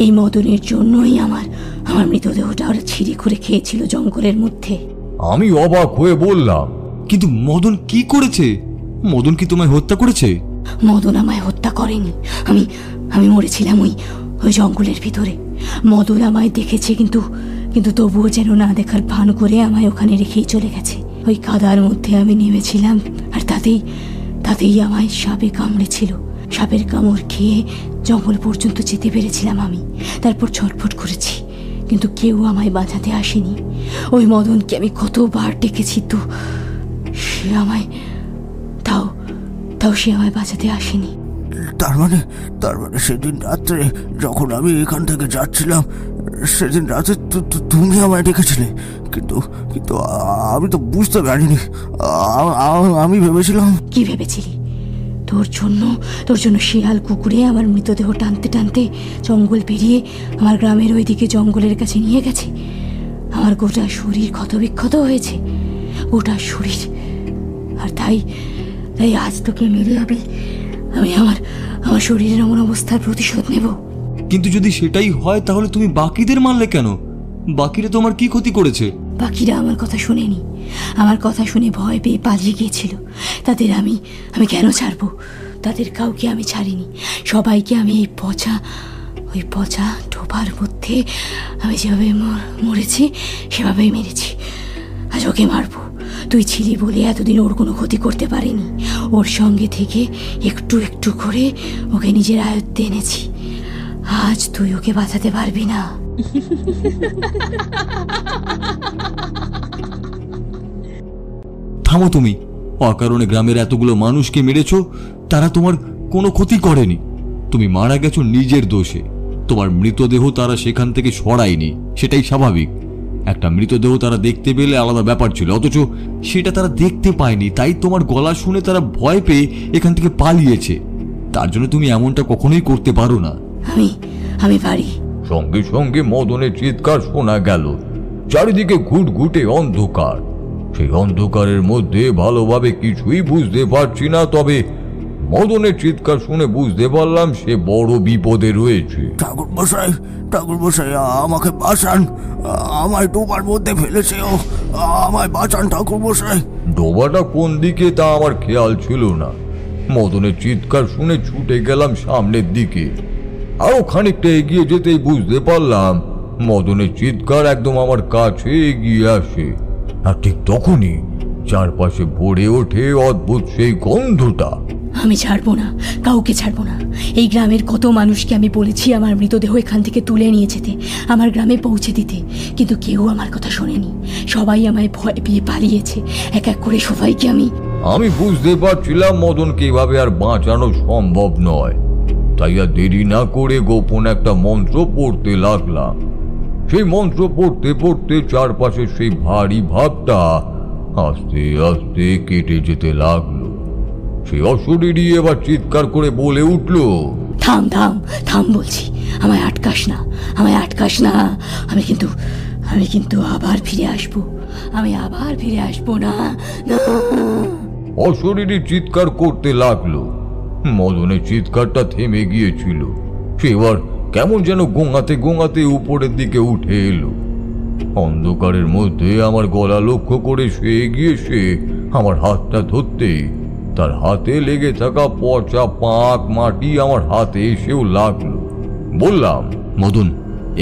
এই মদনের জন্যই আমার মৃতদেহটা ওরা ছিঁড়ে করে খেয়েছিল জঙ্গলের মধ্যে। আমি অবাক হয়ে বললাম, কিন্তু মদন কি করেছে? মদন কি তোমায় হত্যা করেছে? মদন আমায় হত্যা করেনি। আমি মরেছিলাম ওই জঙ্গলের ভিতরে। মদন আমায় দেখেছে, কিন্তু তবুও যেন না দেখার ভান করে আমায় ওখানে রেখেই চলে গেছে। ওই কাদার মধ্যে আমি নেমেছিলাম, আর তাতেই আমায় সাপে কামড়েছিল। সাপের কামড় খেয়ে জঙ্গল পর্যন্ত যেতে পেরেছিলাম আমি। তারপর ছটফট করেছি, কিন্তু কেউ আমায় বাঁচাতে আসেনি। ওই মদনকে আমি কতবার ডেকেছি, তো সে আমায় তাও সে আমায় বাঁচাতে আসেনি। তার মানে সেদিন রাত্রে যখন আমি এখান থেকে যাচ্ছিলাম, সেদিন রাতে তুমি আমায় ডেকেছিলে, কিন্তু আমি তো বুঝতে পারিনি। আমি ভেবেছিলাম। কি ভেবেছিলি? তোর জন্য শিয়াল কুকুরে আমার মৃতদেহ টানতে টানতে জঙ্গল পেরিয়ে আমার গ্রামের ওইদিকে জঙ্গলের কাছে নিয়ে গেছে। আমার গোটা শরীর ক্ষতবিক্ষত হয়েছে, গোটা শরীর। আর তাই আজ তোকে মেরে আমি আমার শরীরের এমন অবস্থার প্রতিশোধ নেব। কিন্তু যদি সেটাই হয় তাহলে তুমি বাকিদের মারলে কেন? বাকিরা তোমার কি ক্ষতি করেছে? বাকিরা আমার কথা শুনেনি, আমার কথা শুনে ভয় পেয়ে পালিয়ে গিয়েছিল। তাদের আমি কেন ছাড়বো? তাদের কাউকে আমি ছাড়িনি। সবাইকে আমি ওই পচা ডোবার মধ্যে আমি যেভাবে মরেছি সেভাবেই মেরেছি। আজ ওকে মারবো। তুই ছিলি বলে এতদিন ওর কোনো ক্ষতি করতে পারিনি। ওর সঙ্গে থেকে একটু একটু করে ওকে নিজের আয়ত্তে এনেছি। আজ তুই ওকে বাঁচাতে পারবি না। থামো তুমি। অকারণে গ্রামের এতগুলো মানুষকে মেরেছ, তারা তোমার কোনো ক্ষতি করেনি। তুমি মারা গেছো নিজের দোষে। তোমার মৃতদেহ তারা সেখান থেকে সরায়নি, সেটাই স্বাভাবিক। একটা মৃতদেহ তারা দেখতে পেলে আলাদা ব্যাপার ছিল, অথচ সেটা তারা দেখতে পায়নি। তাই তোমার গলা শুনে তারা ভয় পেয়ে এখান থেকে পালিয়েছে। তার জন্য তুমি এমনটা কখনোই করতে পারো না। আমি পারি। সঙ্গে সঙ্গে মদনের চিৎকার শোনা গেল। চারিদিকে ঘুটঘুটে অন্ধকার। সেই অন্ধকারের মধ্যে ভালোভাবে কিছুই বুঝতে পারছি না, তবে মদনের চিৎকার শুনে বুঝতে পারলাম সে বড় বিপদে রয়েছে। ঠাকুর মশাই আমাকে বাঁচান, আমায় ডোবার মধ্যে ফেলেছে ও, আমায় বাঁচান ঠাকুর মশাই। ডোবাটা কোন দিকে তা আমার খেয়াল ছিল না। মদনের চিৎকার শুনে ছুটে গেলাম সামনের দিকে। আরো খানিকটা এগিয়ে যেতেই বুঝতে পারলাম মদনের চিৎকার একদম আমার কাছে এগিয়ে আসে। আর ঠিক তখনই চারপাশে ভরে ওঠে অদ্ভুত সেই গন্ধটা। আমি ছাড়বো না, কাউকে ছাড়বো না। এই গ্রামের কত মানুষকে আমি বলেছি আমার মৃতদেহ এখান থেকে তুলে নিয়ে যেতে, আমার গ্রামে পৌঁছে দিতে, কিন্তু কেউ আমার কথা শোনেনি। সবাই আমায় ভয় পেয়ে পালিয়েছে। এক এক করে সবাইকে আমি বুঝতে পারছিলাম মদনকে এভাবে আর বাঁচানো সম্ভব নয়। তাই আর দেরি না করে গোপন একটা মন্ত্র পড়তে লাগলাম। সেই মন্ত্র পড়তে পড়তে চারপাশে সেই ভারী ভাবটা আস্তে আস্তে কেটে যেতে লাগলো। সেই অশরীরী এবার চিৎকার করে বলে উঠল, থাম থাম থাম বলছি, আমায় আটকাস না। আমি কিন্তু আবার ফিরে আসবো, আমি আবার ফিরে আসবো না। অশরীরী চিৎকার করতে লাগলো। মদনের চিৎকারটা থেমে গিয়েছিল। সে এবার কেমন যেন গোঙাতে গোঙাতে উপরের দিকে উঠে এলো। অন্ধকারের মধ্যে আমার গলা লক্ষ্য করে সে এগিয়ে এসে আমার হাতটা ধরতেই তার হাতে লেগে থাকা পচা পাক মাটি আমার হাতে এসেও লাগলো। বললাম, মদন,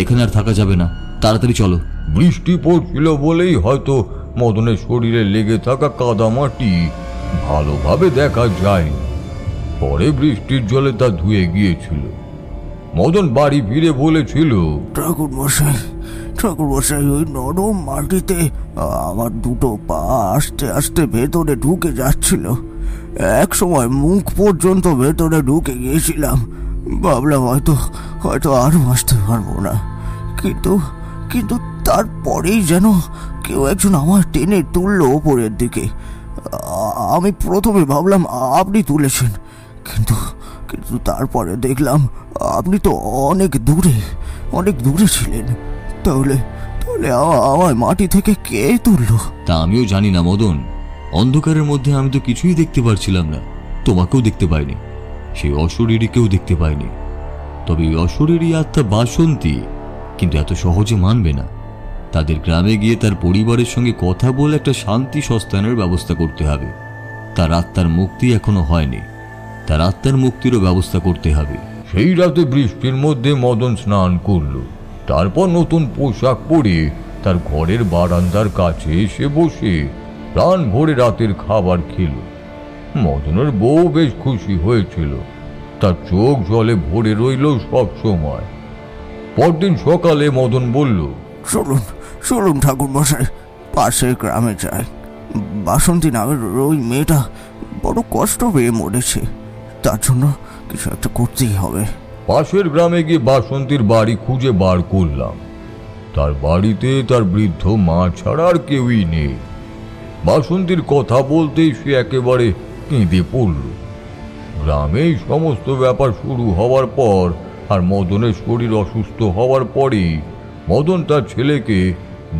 এখানে আর থাকা যাবে না, তাড়াতাড়ি চলো। বৃষ্টি পড়ছিল বলেই হয়তো মদনের শরীরে লেগে থাকা কাদা মাটি ভালোভাবে দেখা যায়নি। পরে বৃষ্টির জলে তা ধুয়ে গিয়েছিল। মদন বাড়ি ফিরে বলেছিল, ঠাকুর মশাই ওই নরম মাটিতে আমার দুটো পা আস্তে আস্তে ভেতরে ঢুকে যাচ্ছিল। এক সময় মুখ পর্যন্ত ভেতরে ঢুকে গিয়েছিলাম। ভাবলাম হয়তো আর বাঁচতে পারবো না, কিন্তু তারপরেই যেন কেউ একজন আমার টেনে তুললো ওপরের দিকে। আমি প্রথমে ভাবলাম আপনি তুলেছেন, কিন্তু তারপরে দেখলাম আপনি তো অনেক দূরে ছিলেন। তাহলে আমায় মাটি থেকে কে তুললো? তা আমিও জানি না মদন। অন্ধকারের মধ্যে আমি তো কিছুই দেখতে পারছিলাম না, তোমাকেও দেখতে পাইনি, সেই অশরীরীকেও দেখতে পাইনি। তবে এই অশরীরী আত্মা বাসন্তী কিন্তু এত সহজে মানবে না। তাদের গ্রামে গিয়ে তার পরিবারের সঙ্গে কথা বলে একটা শান্তি সস্তানের ব্যবস্থা করতে হবে। তার আত্মার মুক্তি এখনো হয়নি, তার আত্মার মুক্তিরও ব্যবস্থা করতে হবে। সেই রাতে বৃষ্টির মধ্যে মদন স্নান করলো। তারপর নতুন পোশাক পরে তার ঘরের বারান্দার কাছে এসে বসে প্রাণ ভরে রাতের খাবার খেল। মদনের বউ বেশ খুশি হয়েছিল, তার চোখ জলে ভরে রইল সব সময়। পরদিন সকালে মদন বলল, চলুন ঠাকুর মশাই, পাশের গ্রামে যাই। বাসন্তী নামের ওই মেয়েটা বড় কষ্ট পেয়ে মরেছে, তার জন্য কিছু একটা করতেই হবে। পাশের গ্রামে গিয়ে বাসন্তীর বাড়ি খুঁজে বার করলাম। তার বাড়িতে তার বৃদ্ধ মা ছাড়া আর কেউই নেই। বাসন্তীর কথা বলতেই সে একেবারে কেঁদে পড়ল। গ্রামেই সমস্ত ব্যাপার শুরু হওয়ার পর আর মদনের শরীর অসুস্থ হওয়ার পরেই মদন তার ছেলেকে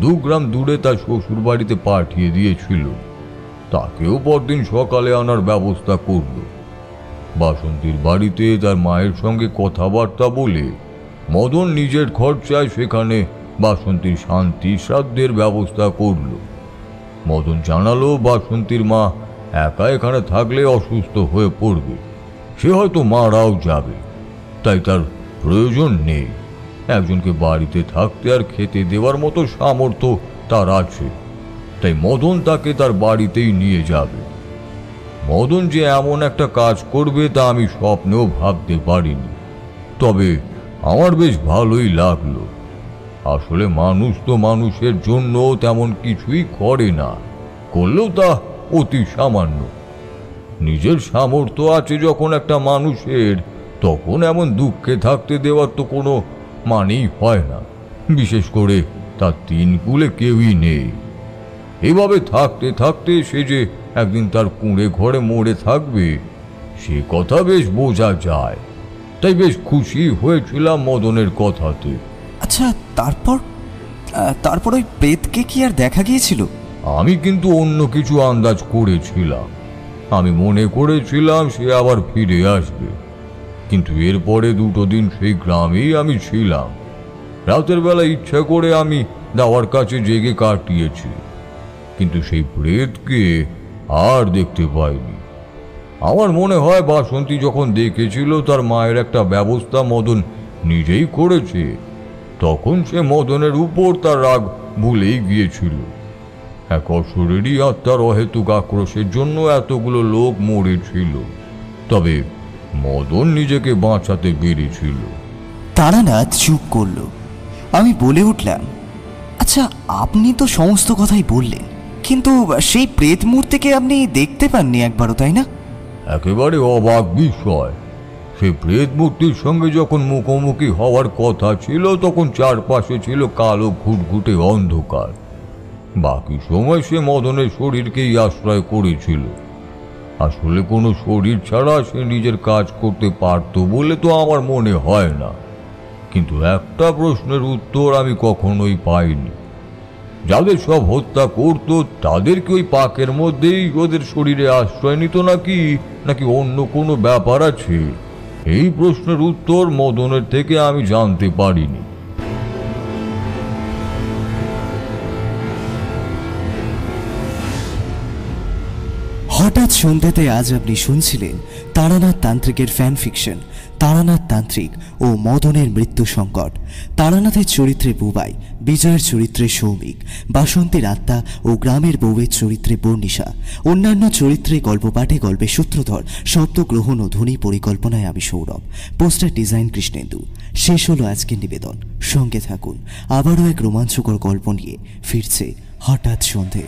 2 গ্রাম দূরে তার শ্বশুর বাড়িতে পাঠিয়ে দিয়েছিল। তাকেও পরদিন সকালে আনার ব্যবস্থা করল। বাসন্তীর বাড়িতে তার মায়ের সঙ্গে কথাবার্তা বলে মদন নিজের খরচায় সেখানে বাসন্তীর শান্তি শ্রাদ্ধের ব্যবস্থা করল। মদন জানালো বাসন্তীর মা একা এখানে থাকলে অসুস্থ হয়ে পড়বে, সে হয়তো মারাও যাবে, তাই তার প্রয়োজন নেই। একজনকে বাড়িতে থাকতে আর খেতে দেওয়ার মতো সামর্থ্য তার আছে, তাই মদন তাকে তার বাড়িতেই নিয়ে যাবে। মদন যে এমন একটা কাজ করবে তা আমি স্বপ্নেও ভাবতে পারিনি, তবে আমার বেশ ভালোই লাগলো। আসলে মানুষ তো মানুষের জন্য তেমন কিছুই করে না, করলেও তা অতি সামান্য। নিজের সামর্থ্য আছে যখন একটা মানুষের, তখন এমন দুঃখে থাকতে দেওয়ার তো কোনো মানেই হয় না, বিশেষ করে তার 3 কুলে কেউই নেই। এভাবে থাকতে থাকতে সে যে একদিন তার কুঁড়ে ঘরে মরে থাকবে সে কথা বেশ বোঝা যায়, তাই বেশ খুশি হয়েছিলাম মদনের কথাতে। আচ্ছা, তারপর ওই প্রেতকে কি আর দেখা গিয়েছিল? আমি কিন্তু অন্য কিছু আন্দাজ করেছিলাম। আমি মনে করেছিলাম সে আবার ফিরে আসবে, কিন্তু এরপরে 2 দিন সেই গ্রামেই আমি ছিলাম। রাতের বেলা ইচ্ছা করে আমি দাওয়ার কাছে জেগে কাটিয়েছি, কিন্তু সেই প্রেতকে আর দেখতে পাইনি। আমার মনে হয় বাসন্তী যখন দেখেছিল তার মায়ের একটা ব্যবস্থা মদন নিজেই করেছে, তখন সে মদনের উপর তার রাগ ভুলেই গিয়েছিল। এক অশরীরী আত্মার অহেতুক আক্রোশের জন্য এতগুলো লোক মরেছিল, তবে মদন নিজেকে বাঁচাতে পেরেছিল। তারানাথ চুপ করল। আমি বলে উঠলাম, আচ্ছা, আপনি তো সমস্ত কথাই বললেন, কিন্তু সেই প্রেত মূর্তিকে আপনি দেখতে পাননি একবারও, তাই না? একেবারে অবাক বিষয়, সেই প্রেত মূর্তির সঙ্গে যখন মুখোমুখি হওয়ার কথা ছিল তখন চারপাশে ছিল কালো ঘুটঘুটে অন্ধকার। বাকি সময় সে মদনের শরীরকেই আশ্রয় করেছিল। আসলে কোনো শরীর ছাড়া সে নিজের কাজ করতে পারত বলে তো আমার মনে হয় না। কিন্তু একটা প্রশ্নের উত্তর আমি কখনোই পাইনি, যাদের সব হত্যা করত তাদের কি ওই পাকের মধ্যেই ওদের শরীরে আশ্রয় নিত নাকি অন্য কোনো ব্যাপার আছে? এই প্রশ্নের উত্তর মদনের থেকে আমি জানতে পারিনি। হঠাৎ সন্ধ্যাতে আজ আপনি শুনছিলেন তারানাথ তান্ত্রিকের ফ্যান ফিকশন তারানাথ তান্ত্রিক ও মদনের মৃত্যু সংকট। তারানাথের চরিত্রে বুবাই, বিজয়ের চরিত্রে সৌমিক, বাসন্তীর আত্মা ও গ্রামের বউয়ের চরিত্রে বর্ণিশা, অন্যান্য চরিত্রে গল্প পাঠে গল্পে সূত্রধর, শব্দগ্রহণ ও ধ্বনি পরিকল্পনায় আমি সৌরভ, পোস্টার ডিজাইন কৃষ্ণেন্দু। শেষ হলো আজকের নিবেদন। সঙ্গে থাকুন, আবারও এক রোমাঞ্চকর গল্প নিয়ে ফিরছে হঠাৎ সন্ধে।